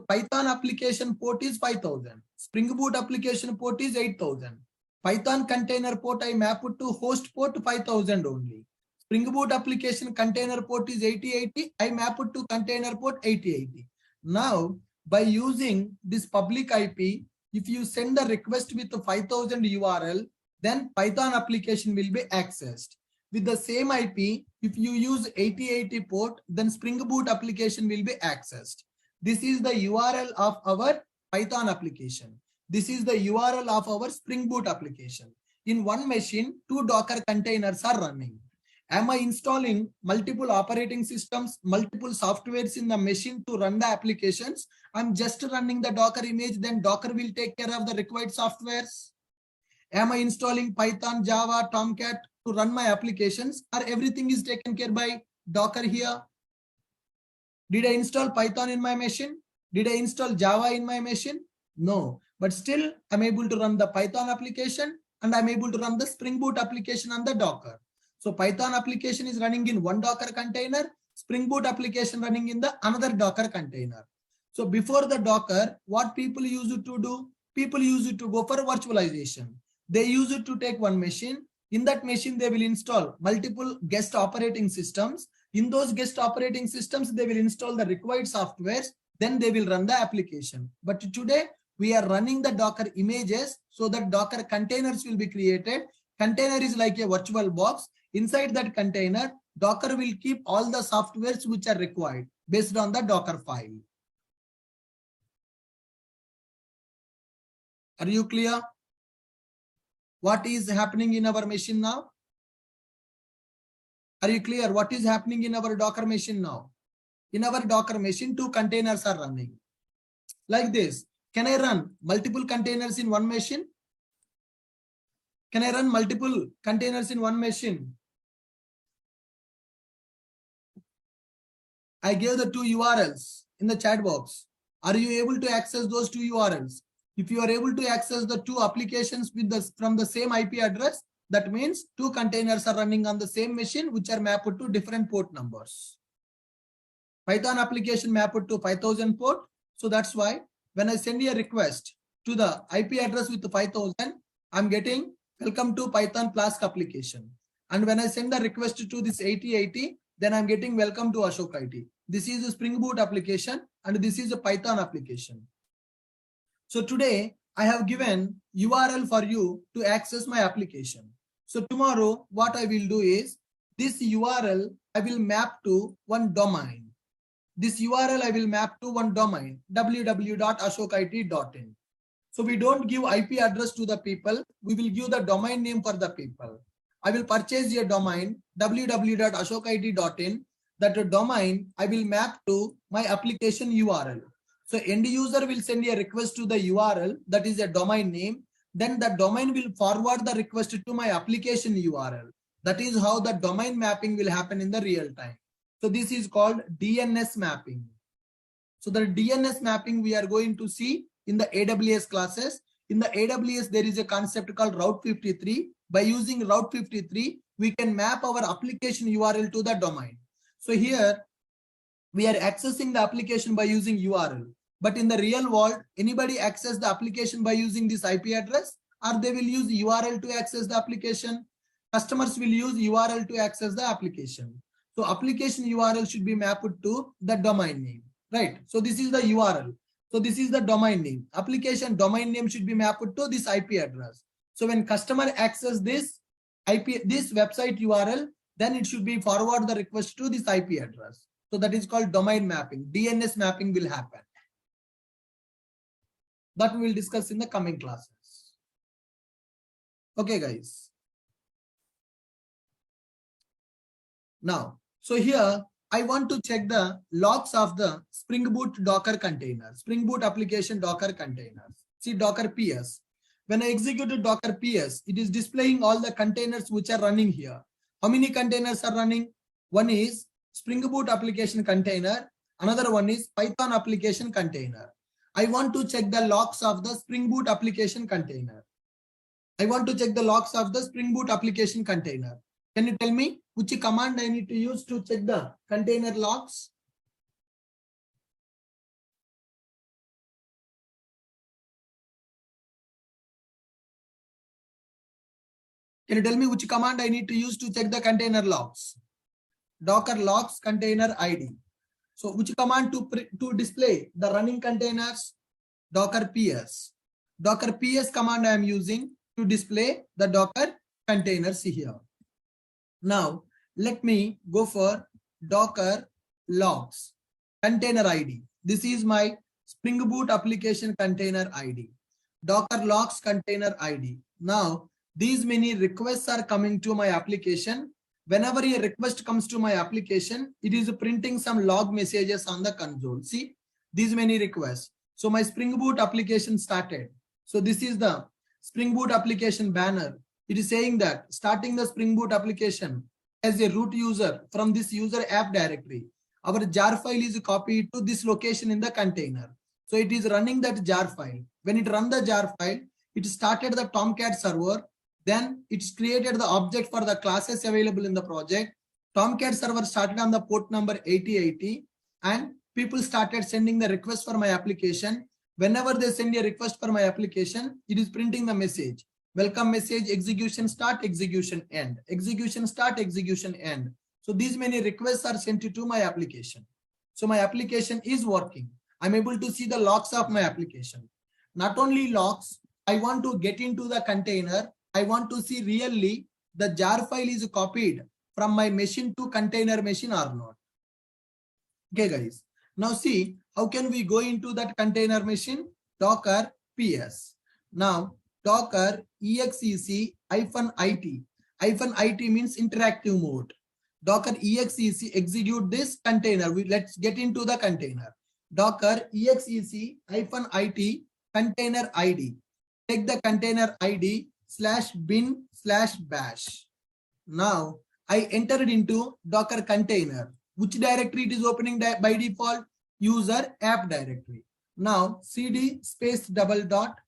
Python application port is 5000. Spring Boot application port is 8000. Python container port I map it to host port 5000 only. Spring Boot application container port is 8080. I map it to container port 8080. Now, by using this public IP, if you send the request with the 5000 URL, then Python application will be accessed. With the same IP, if you use 8080 port, then Spring Boot application will be accessed. This is the URL of our Python application. This is the URL of our Spring Boot application. In one machine, two Docker containers are running. Am I installing multiple operating systems, multiple softwares in the machine to run the applications? I'm just running the Docker image, then Docker will take care of the required softwares. Am I installing Python, Java, Tomcat to run my applications, or everything is taken care by Docker here? Did I install Python in my machine? Did I install Java in my machine? No, but still I'm able to run the Python application and I'm able to run the Spring Boot application on the Docker. So Python application is running in one Docker container, Spring Boot application running in the another Docker container. So before the Docker, what people used to do? People used to go for virtualization. They used to take one machine. In that machine, they will install multiple guest operating systems. In those guest operating systems, they will install the required softwares. Then they will run the application. But today, we are running the Docker images so that Docker containers will be created. Container is like a virtual box. Inside that container, Docker will keep all the softwares which are required based on the Docker file. Are you clear? What is happening in our machine now? Are you clear? What is happening in our Docker machine now? In our Docker machine, two containers are running. Like this. Can I run multiple containers in one machine? Can I run multiple containers in one machine? I gave the two URLs in the chat box. Are you able to access those two URLs? If you are able to access the two applications with from the same IP address, that means two containers are running on the same machine which are mapped to different port numbers. Python application mapped to 5000 port. So that's why when I send a request to the IP address with the 5000, I'm getting welcome to Python Flask application. And when I send the request to this 8080, then I'm getting welcome to Ashok IT. This is a Spring Boot application and this is a Python application. So today I have given URL for you to access my application. So tomorrow what I will do is this URL I will map to one domain. This URL I will map to one domain, www.ashokit.in. So we don't give IP address to the people. We will give the domain name for the people. I will purchase a domain, www.ashokit.in. That domain I will map to my application URL. So end user will send a request to the URL, that is a domain name. Then the domain will forward the request to my application URL. That is how the domain mapping will happen in the real time. So this is called DNS mapping. So the DNS mapping we are going to see in the AWS classes. In the AWS, there is a concept called Route 53. By using Route 53, we can map our application URL to the domain. So here we are accessing the application by using URL. But in the real world, anybody access the application by using this IP address, or they will use URL to access the application? customers will use URL to access the application. So application URL should be mapped to the domain name, right? So this is the URL. So this is the domain name. Application domain name should be mapped to this IP address. So when customer access this website URL, then it should be forward the request to this IP address. So that is called domain mapping. DNS mapping will happen. That we will discuss in the coming classes. Okay, guys. Now, so here I want to check the logs of the Spring Boot Docker container, Spring Boot application Docker containers. See Docker PS. When I executed Docker PS, it is displaying all the containers which are running here. How many containers are running? One is Spring Boot application container. Another one is Python application container. I want to check the logs of the Spring Boot application container. I want to check the logs of the Spring Boot application container. Can you tell me which command I need to use to check the container logs? Can you tell me which command I need to use to check the container logs? Docker logs container ID. So which command to display the running containers? Docker PS. Docker PS command I am using to display the Docker containers here. Now let me go for Docker logs container ID. This is my Spring Boot application container ID. Docker logs container ID. Now these many requests are coming to my application. Whenever a request comes to my application, it is printing some log messages on the console. See these many requests. So my Spring Boot application started. So this is the Spring Boot application banner. It is saying that starting the Spring Boot application as a root user from this user app directory, our jar file is copied to this location in the container. So it is running that jar file. When it run the jar file, it started the Tomcat server. Then it's created the object for the classes available in the project. Tomcat server started on the port number 8080 and people started sending the request for my application. Whenever they send a request for my application, it is printing the message. Welcome message, execution start, execution end, execution start, execution end. So these many requests are sent to my application. So my application is working. I'm able to see the logs of my application. Not only logs, I want to get into the container. I want to see really the jar file is copied from my machine to container machine or not. Okay, guys. Now see, how can we go into that container machine? Docker PS. Now, Docker exec -it. -it means interactive mode. Docker exec execute this container. Let's get into the container. Docker exec -it container ID. Take the container ID /bin/bash. Now I entered into Docker container. Which directory it is opening by default? User app directory. Now cd space double dot,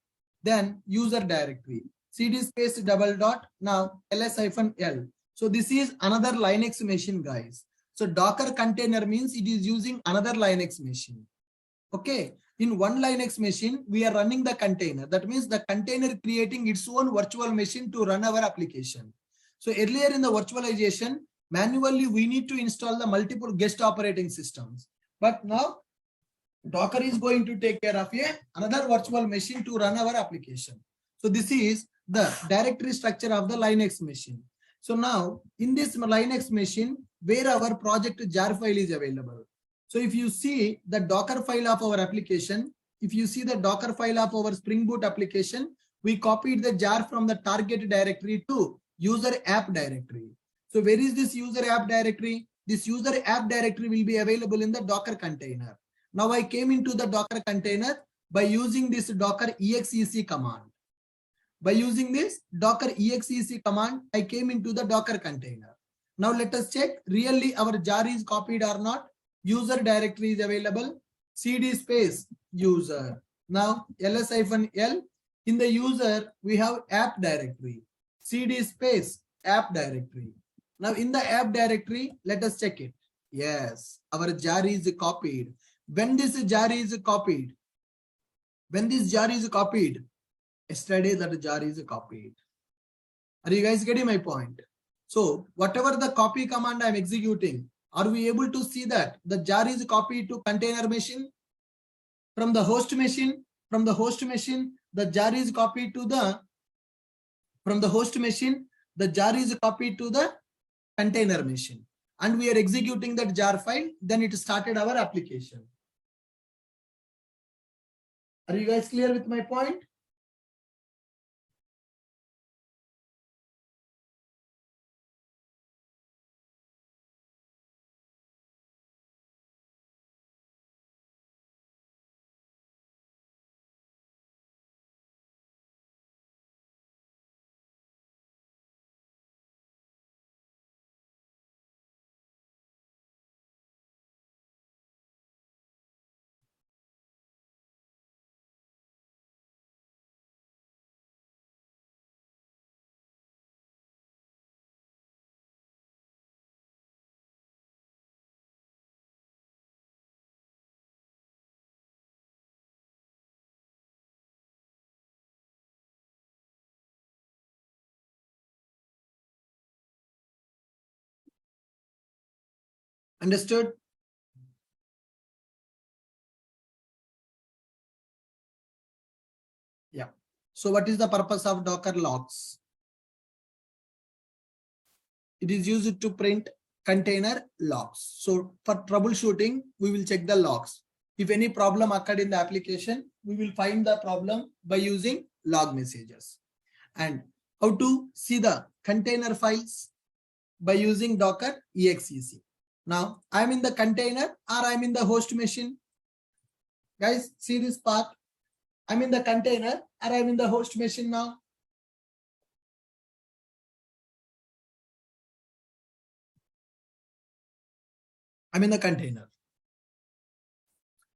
then user directory. cd space double dot, now ls-l. So this is another Linux machine, guys. So Docker container means it is using another Linux machine. Okay. In one Linux machine, we are running the container. That means the container creating its own virtual machine to run our application. So earlier in the virtualization, manually we need to install the multiple guest operating systems. But now Docker is going to take care of another virtual machine to run our application. So this is the directory structure of the Linux machine. So now in this Linux machine, where our project jar file is available. So if you see the Docker file of our application, if you see the Docker file of our Spring Boot application, we copied the jar from the target directory to user app directory. So where is this user app directory? This user app directory will be available in the Docker container. Now I came into the Docker container by using this Docker exec command. By using this Docker exec command, I came into the Docker container. Now let us check really our jar is copied or not. User directory is available. cd space user. Now ls-l. In the user, we have app directory. cd space app directory. Now in the app directory, let us check it. Yes, our jar is copied. When this jar is copied, yesterday that jar is copied. Are you guys getting my point? So whatever the copy command I'm executing, are we able to see that the jar is copied to container machine from the host machine? From the host machine, the jar is copied to the, from the host machine, the jar is copied to the container machine. And we are executing that jar file, then it started our application. Are you guys clear with my point? Understood? Yeah. So what is the purpose of Docker logs? It is used to print container logs. So for troubleshooting, we will check the logs. If any problem occurred in the application, we will find the problem by using log messages. And how to see the container files? By using Docker exec. Now I'm in the container or I'm in the host machine. Guys, see this part. I'm in the container or I'm in the host machine now. I'm in the container.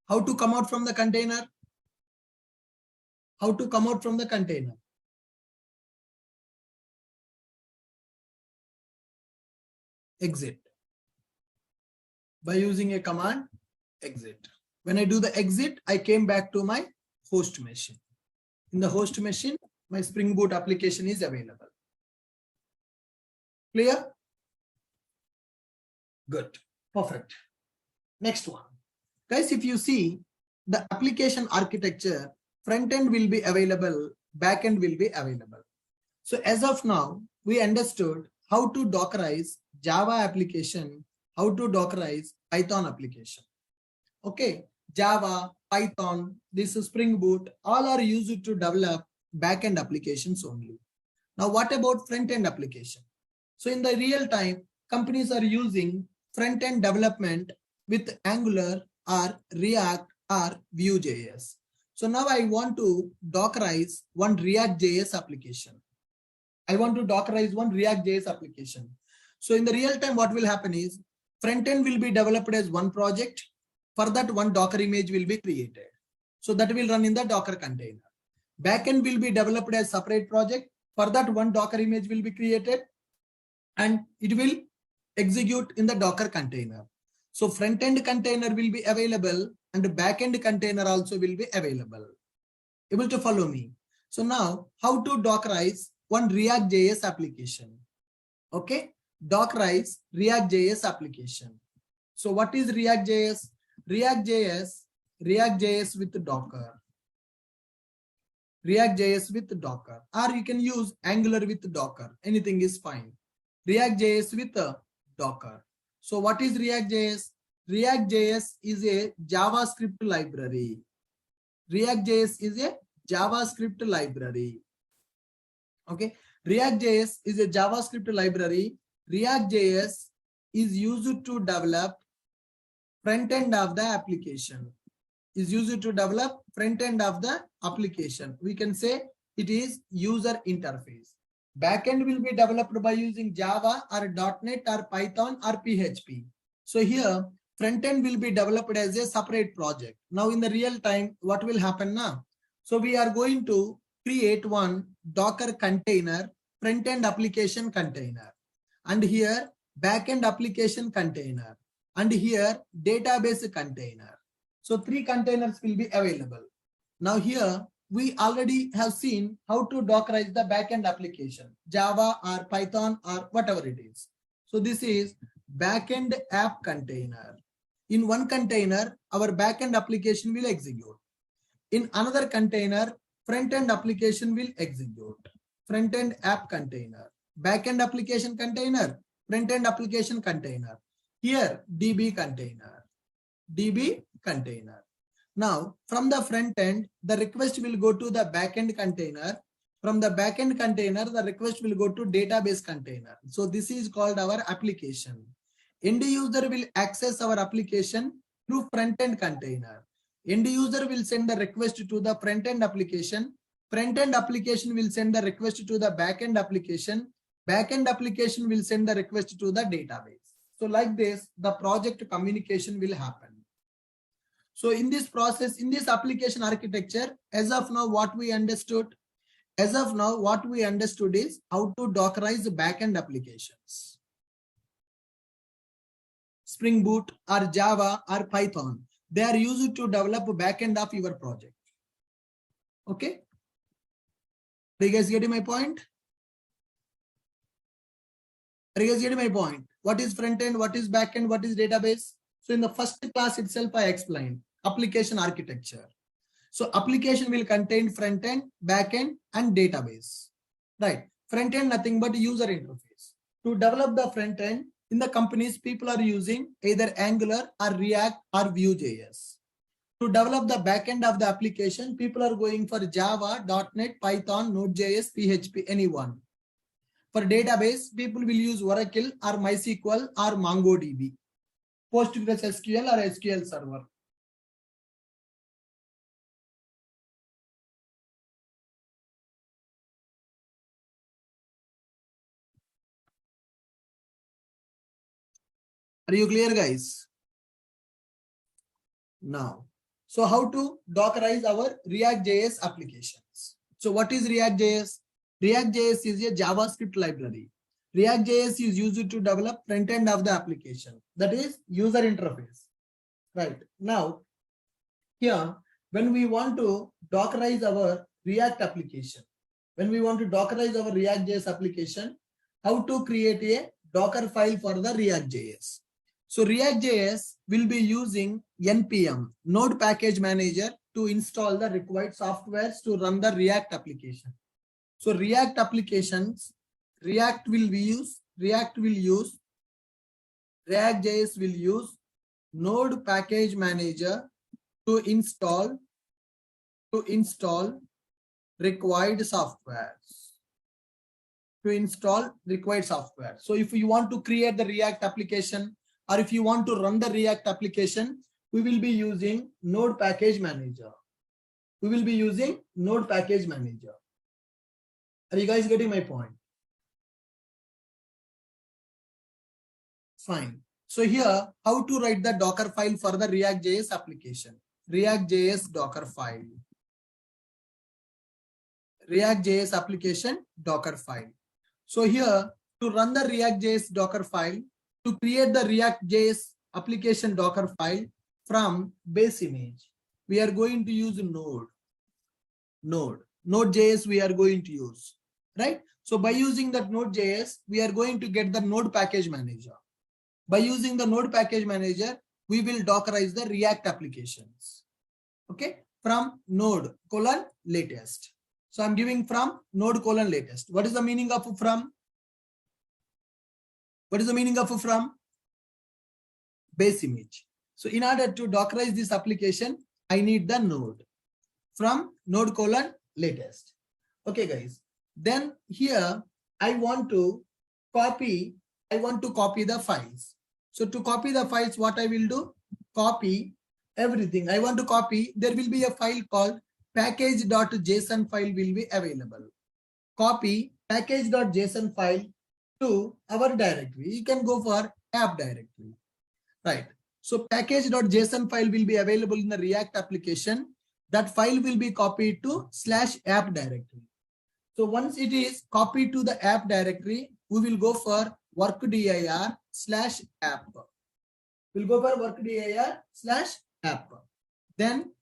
How to come out from the container? How to come out from the container? Exit. By using a command, exit. When I do the exit, I came back to my host machine. In the host machine, my Spring Boot application is available. Clear? Good. Perfect. Next one. Guys, if you see the application architecture, front end will be available, back end will be available. So as of now, we understood how to Dockerize Java application, how to Dockerize Python application. Okay, Java, Python, this is Spring Boot, all are used to develop back-end applications only. Now, what about front-end application? So in the real time, companies are using front-end development with Angular or React or Vue.js. So now I want to Dockerize one React.js application. I want to Dockerize one React.js application. So in the real time, what will happen is front end will be developed as one project. For that, one Docker image will be created. So that will run in the Docker container. Backend will be developed as separate project. For that, one Docker image will be created and it will execute in the Docker container. So front end container will be available and the backend container also will be available. Able to follow me? So now how to Dockerize one React.js application? Okay, Dockerize React.js application. So what is React.js? React.js with Docker. React.js with Docker, or you can use Angular with Docker. Anything is fine. React.js with Docker. So what is React.js? React.js is a JavaScript library. React.js is a JavaScript library. Okay, React.js is a JavaScript library. React.js is used to develop front end of the application. Is used to develop front end of the application. We can say it is user interface. Backend will be developed by using Java or .NET or Python or PHP. So here front end will be developed as a separate project. Now in the real time, what will happen now? So we are going to create one Docker container, front end application container, and here backend application container, and here database container. So 3 containers will be available. Now here we already have seen how to Dockerize the backend application, Java or Python or whatever it is. So this is backend app container. In one container, our backend application will execute. In another container, front-end application will execute. Front-end app container, backend application container, front-end application container. Here, DB container, DB container. Now, from the front end, the request will go to the backend container. From the backend container, the request will go to database container. So this is called our application. End user will access our application through front-end container. End user will send the request to the front-end application. Front-end application will send the request to the back-end application. Back-end application will send the request to the database. So like this, the project communication will happen. So in this process, in this application architecture, as of now, what we understood? As of now, what we understood is how to Dockerize the back-end applications. Spring Boot or Java or Python, they are used to develop backend of your project. Okay. Are you guys getting my point? Are you guys getting my point? What is front end? What is back end? What is database? So in the first class itself, I explained application architecture. So application will contain front end, back end, and database. Right. Front end, nothing but user interface. To develop the front end, in the companies, people are using either Angular or React or Vue.js. To develop the backend of the application, people are going for Java, .NET, Python, Node.js, PHP, anyone. For database, people will use Oracle or MySQL or MongoDB, PostgreSQL or SQL Server. Are you clear, guys? Now, so how to Dockerize our React.js applications? So what is React.js? React.js is a JavaScript library. React.js is used to develop front end of the application, that is user interface. Right. Now, here, when we want to Dockerize our React application, when we want to Dockerize our React.js application, how to create a Docker file for the React.js? So React.js will be using NPM, Node Package Manager, to install the required softwares to run the React application. So React applications, React.js will use Node Package Manager to install required softwares. So if you want to create the React application, or if you want to run the React application, we will be using Node Package Manager. Are you guys getting my point? Fine. So here, how to write the Docker file for the React.js application? React.js Docker file. React.js application Docker file. So here, to run the React.js Docker file, to create the React.js application Docker file from base image, we are going to use Node.js we are going to use, right? So by using that Node.js, we are going to get the Node Package Manager. By using the Node Package Manager, we will Dockerize the React applications. Okay, from node:\latest. So I'm giving from node:\latest. What is the meaning of from? What is the meaning of from? Base image. So in order to Dockerize this application, I need the node from node:\latest. Okay, guys. Then here I want to copy the files. So to copy the files, what I will do? Copy everything. I want to copy. There will be a file called package.json file will be available. Copy package.json file to our directory. You can go for app directory, right? So package.json file will be available in the React application. That file will be copied to /app directory. So once it is copied to the app directory, we will go for workdir/app. We'll go for workdir/app. Then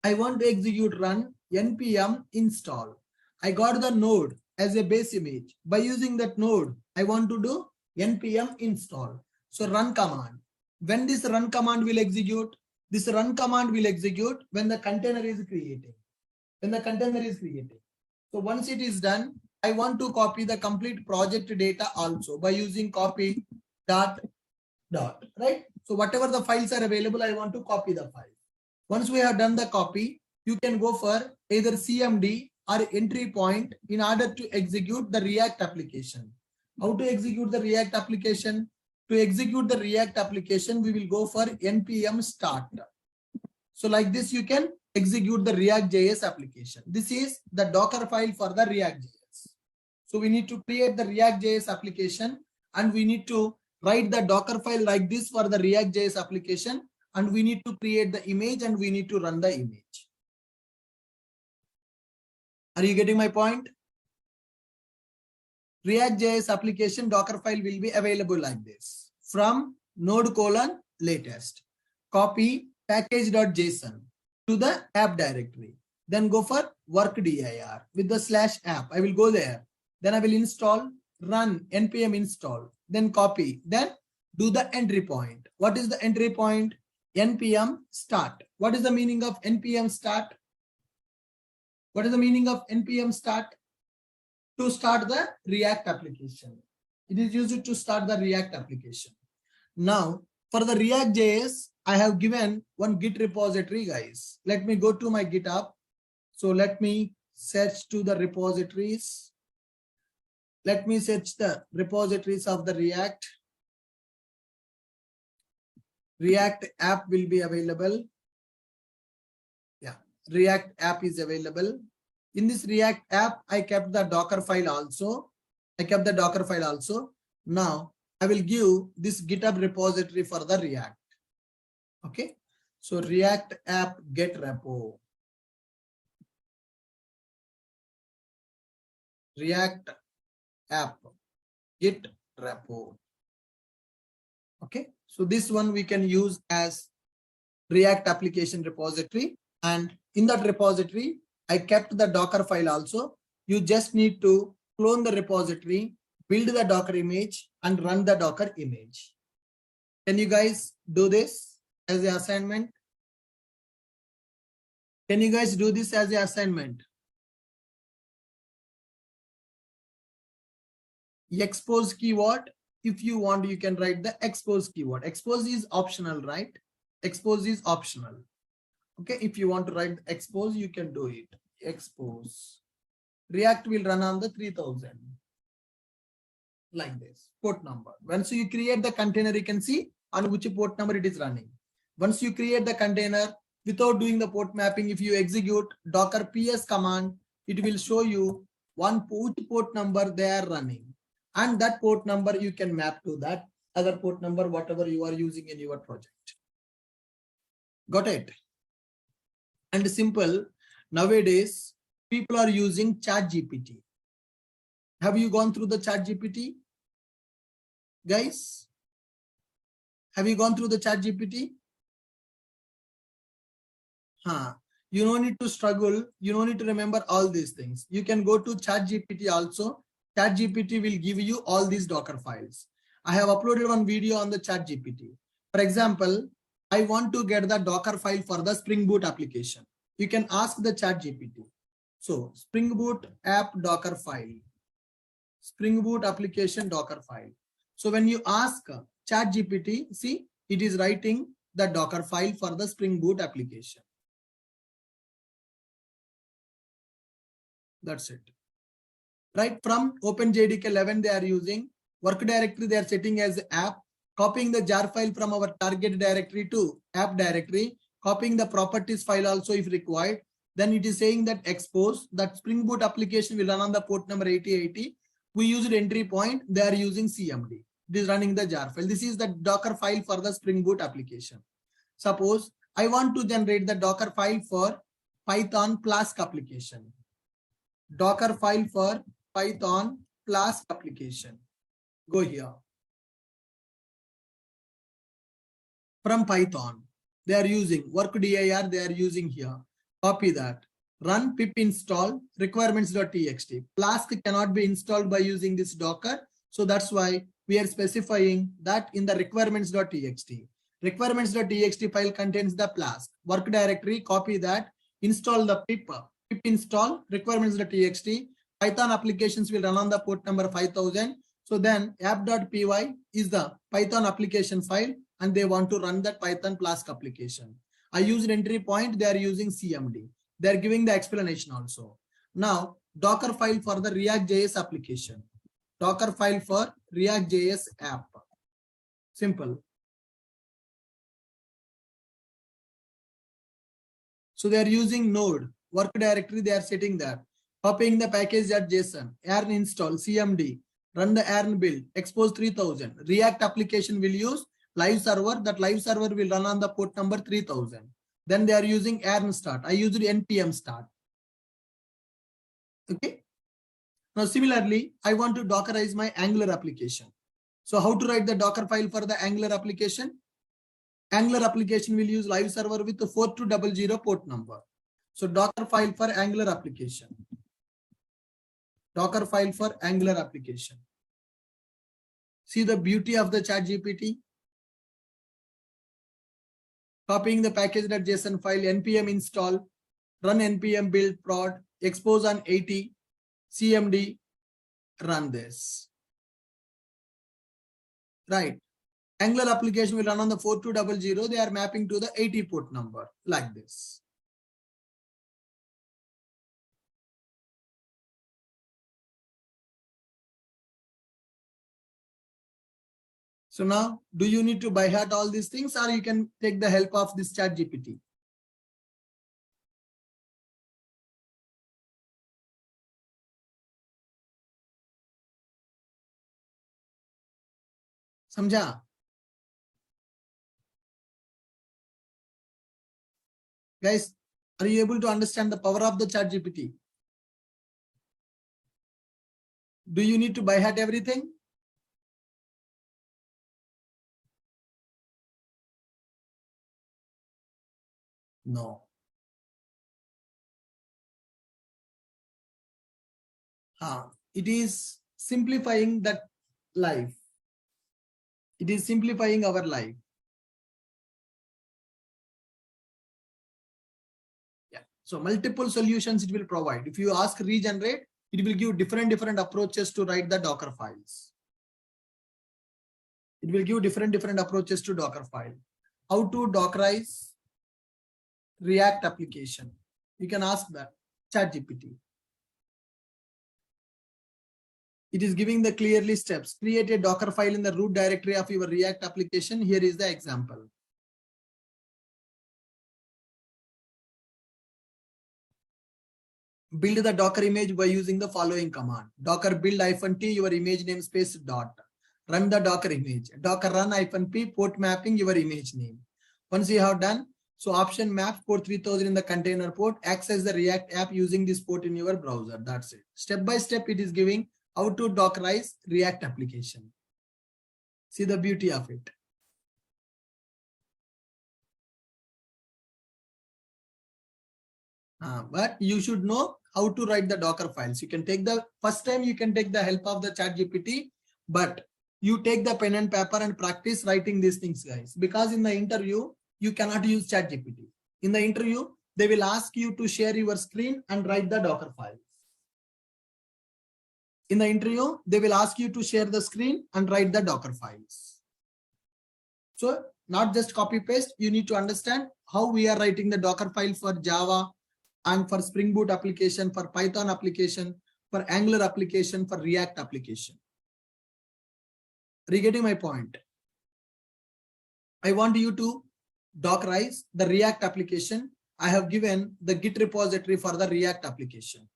I want to execute run npm install. I got the node as a base image. By using that node, I want to do npm install. So run command. When this run command will execute? This run command will execute when the container is creating. When the container is creating. So once it is done, I want to copy the complete project data also by using copy dot, right? So whatever the files are available, I want to copy the file. Once we have done the copy, you can go for either CMD or entry point in order to execute the React application. How to execute the React application? To execute the React application, we will go for npm start. So like this, you can execute the React.js application. This is the Docker file for the React.js. So we need to create the React.js application and we need to write the Docker file like this for the React.js application, and we need to create the image and we need to run the image. Are you getting my point? React.js application Docker file will be available like this from node:/latest. Copy package.json to the app directory. Then go for work.dir with the /app. I will go there. Then I will install, run npm install. Then copy. Then do the entry point. What is the entry point? npm start. What is the meaning of npm start? What is the meaning of npm start? To start the React application. It is used to start the React application. Now, for the React.js, I have given one Git repository, guys. Let me go to my GitHub. So let me search to the repositories. Let me search the repositories of the React. React app will be available. Yeah, React app is available. In this React app, I kept the Docker file also. Now, I will give this GitHub repository for the React. Okay. So React app get repo. React app git repo. Okay. So this one we can use as React application repository. And in that repository, I kept the Docker file also. You just need to clone the repository, build the Docker image, and run the Docker image. Can you guys do this as an assignment? Can you guys do this as an assignment? Expose keyword. If you want, you can write the expose keyword. Expose is optional, right? Expose is optional. Okay, if you want to write expose, you can do it. Expose. React will run on the 3000. Like this, port number. Once you create the container, you can see on which port number it is running. Once you create the container, without doing the port mapping, if you execute docker ps command, it will show you which port number they are running. And that port number you can map to that other port number, whatever you are using in your project. Got it? And simple, nowadays, people are using ChatGPT. Have you gone through the ChatGPT? Guys, have you gone through the ChatGPT? You don't need to struggle. You don't need to remember all these things. You can go to ChatGPT also. ChatGPT will give you all these Docker files. I have uploaded one video on the ChatGPT. For example, I want to get the Docker file for the Spring Boot application. You can ask the ChatGPT. So Spring Boot app Docker file, Spring Boot application Docker file. So when you ask ChatGPT, see, it is writing the Docker file for the Spring Boot application. That's it. Right from OpenJDK 11, they are using work directory. They are setting as app, copying the jar file from our target directory to app directory, copying the properties file also if required. Then it is saying that expose that Spring Boot application will run on the port number 8080. We used entry point. They are using CMD. It is running the jar file. This is the Docker file for the Spring Boot application. Suppose I want to generate the Docker file for Python Flask application. Docker file for Python Flask application. Go here. From Python, they are using work.dir. They are using here. Copy that. run pip install requirements.txt. Flask cannot be installed by using this Docker. So that's why we are specifying that in the requirements.txt. Requirements.txt file contains the Flask work directory. Copy that, install the pip install requirements.txt. Python applications will run on the port number 5000. So then app.py is the Python application file and they want to run that Python Flask application. I used entry point, they are using CMD. They're giving the explanation also. Now, Docker file for the React.js application. Docker file for React.js app. Simple. So they are using node work directory. They are setting that. Copying the package.json, yarn install, CMD, run the yarn build, expose 3000. React application will use live server. That live server will run on the port number 3000. Then they are using yarn start. I used npm start. Okay. Now, similarly, I want to Dockerize my Angular application. So how to write the Docker file for the Angular application? Angular application will use live server with the 4200 port number. So Docker file for Angular application. Docker file for Angular application. See the beauty of the ChatGPT. Copying the package.json file, npm install, run npm build prod, expose on 80, CMD, run this. Right. Angular application will run on the 4200. They are mapping to the 80 port number like this. So now, do you need to by heart all these things or you can take the help of this ChatGPT? Samjha? Guys, are you able to understand the power of the ChatGPT? Do you need to by heart everything? No. It is simplifying that life. It is simplifying our life. Yeah. So multiple solutions it will provide. If you ask regenerate, it will give different approaches to write the Docker files. It will give different approaches to Docker file. How to Dockerize React application? You can ask that ChatGPT. It is giving the clearly steps. Create a Docker file in the root directory of your React application. Here is the example. Build the Docker image by using the following command. Docker build -t your image namespace dot. Run the Docker image. Docker run -p port mapping your image name. Once you have done, so option map port 3000 in the container port. Access the React app using this port in your browser. That's it. Step by step, it is giving how to Dockerize React application. See the beauty of it. But you should know how to write the Docker files. You can take the first time you can take the help of the ChatGPT, but you take the pen and paper and practice writing these things, guys. Because in the interview, you cannot use ChatGPT. In the interview, they will ask you to share your screen and write the Docker files. In the interview, they will ask you to share the screen and write the Docker files. So not just copy paste, you need to understand how we are writing the Docker file for Java and for Spring Boot application, for Python application, for Angular application, for React application. Are you getting my point? I want you to Dockerize the React application. I have given the Git repository for the React application.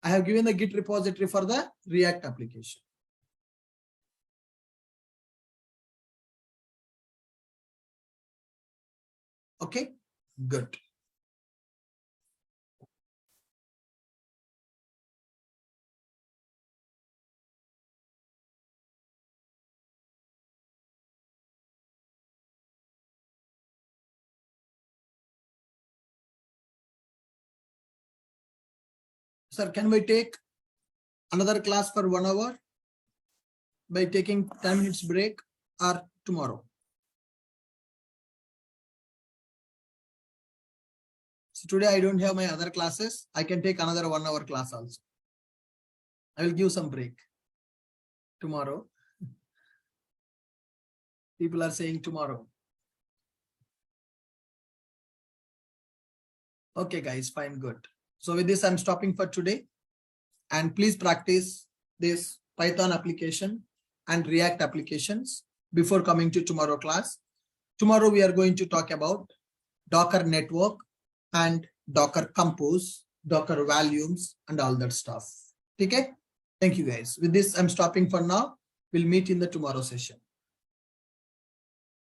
I have given the Git repository for the React application. Okay, good. Sir, can we take another class for 1 hour by taking 10 minutes break or tomorrow? So today I don't have my other classes. I can take another 1 hour class also. I will give some break tomorrow. People are saying tomorrow. Okay, guys, fine, good. So with this, I'm stopping for today. And please practice this Python application and React applications before coming to tomorrow class. Tomorrow, we are going to talk about Docker network and Docker compose, Docker volumes, and all that stuff. Okay? Thank you, guys. With this, I'm stopping for now. We'll meet in the tomorrow session.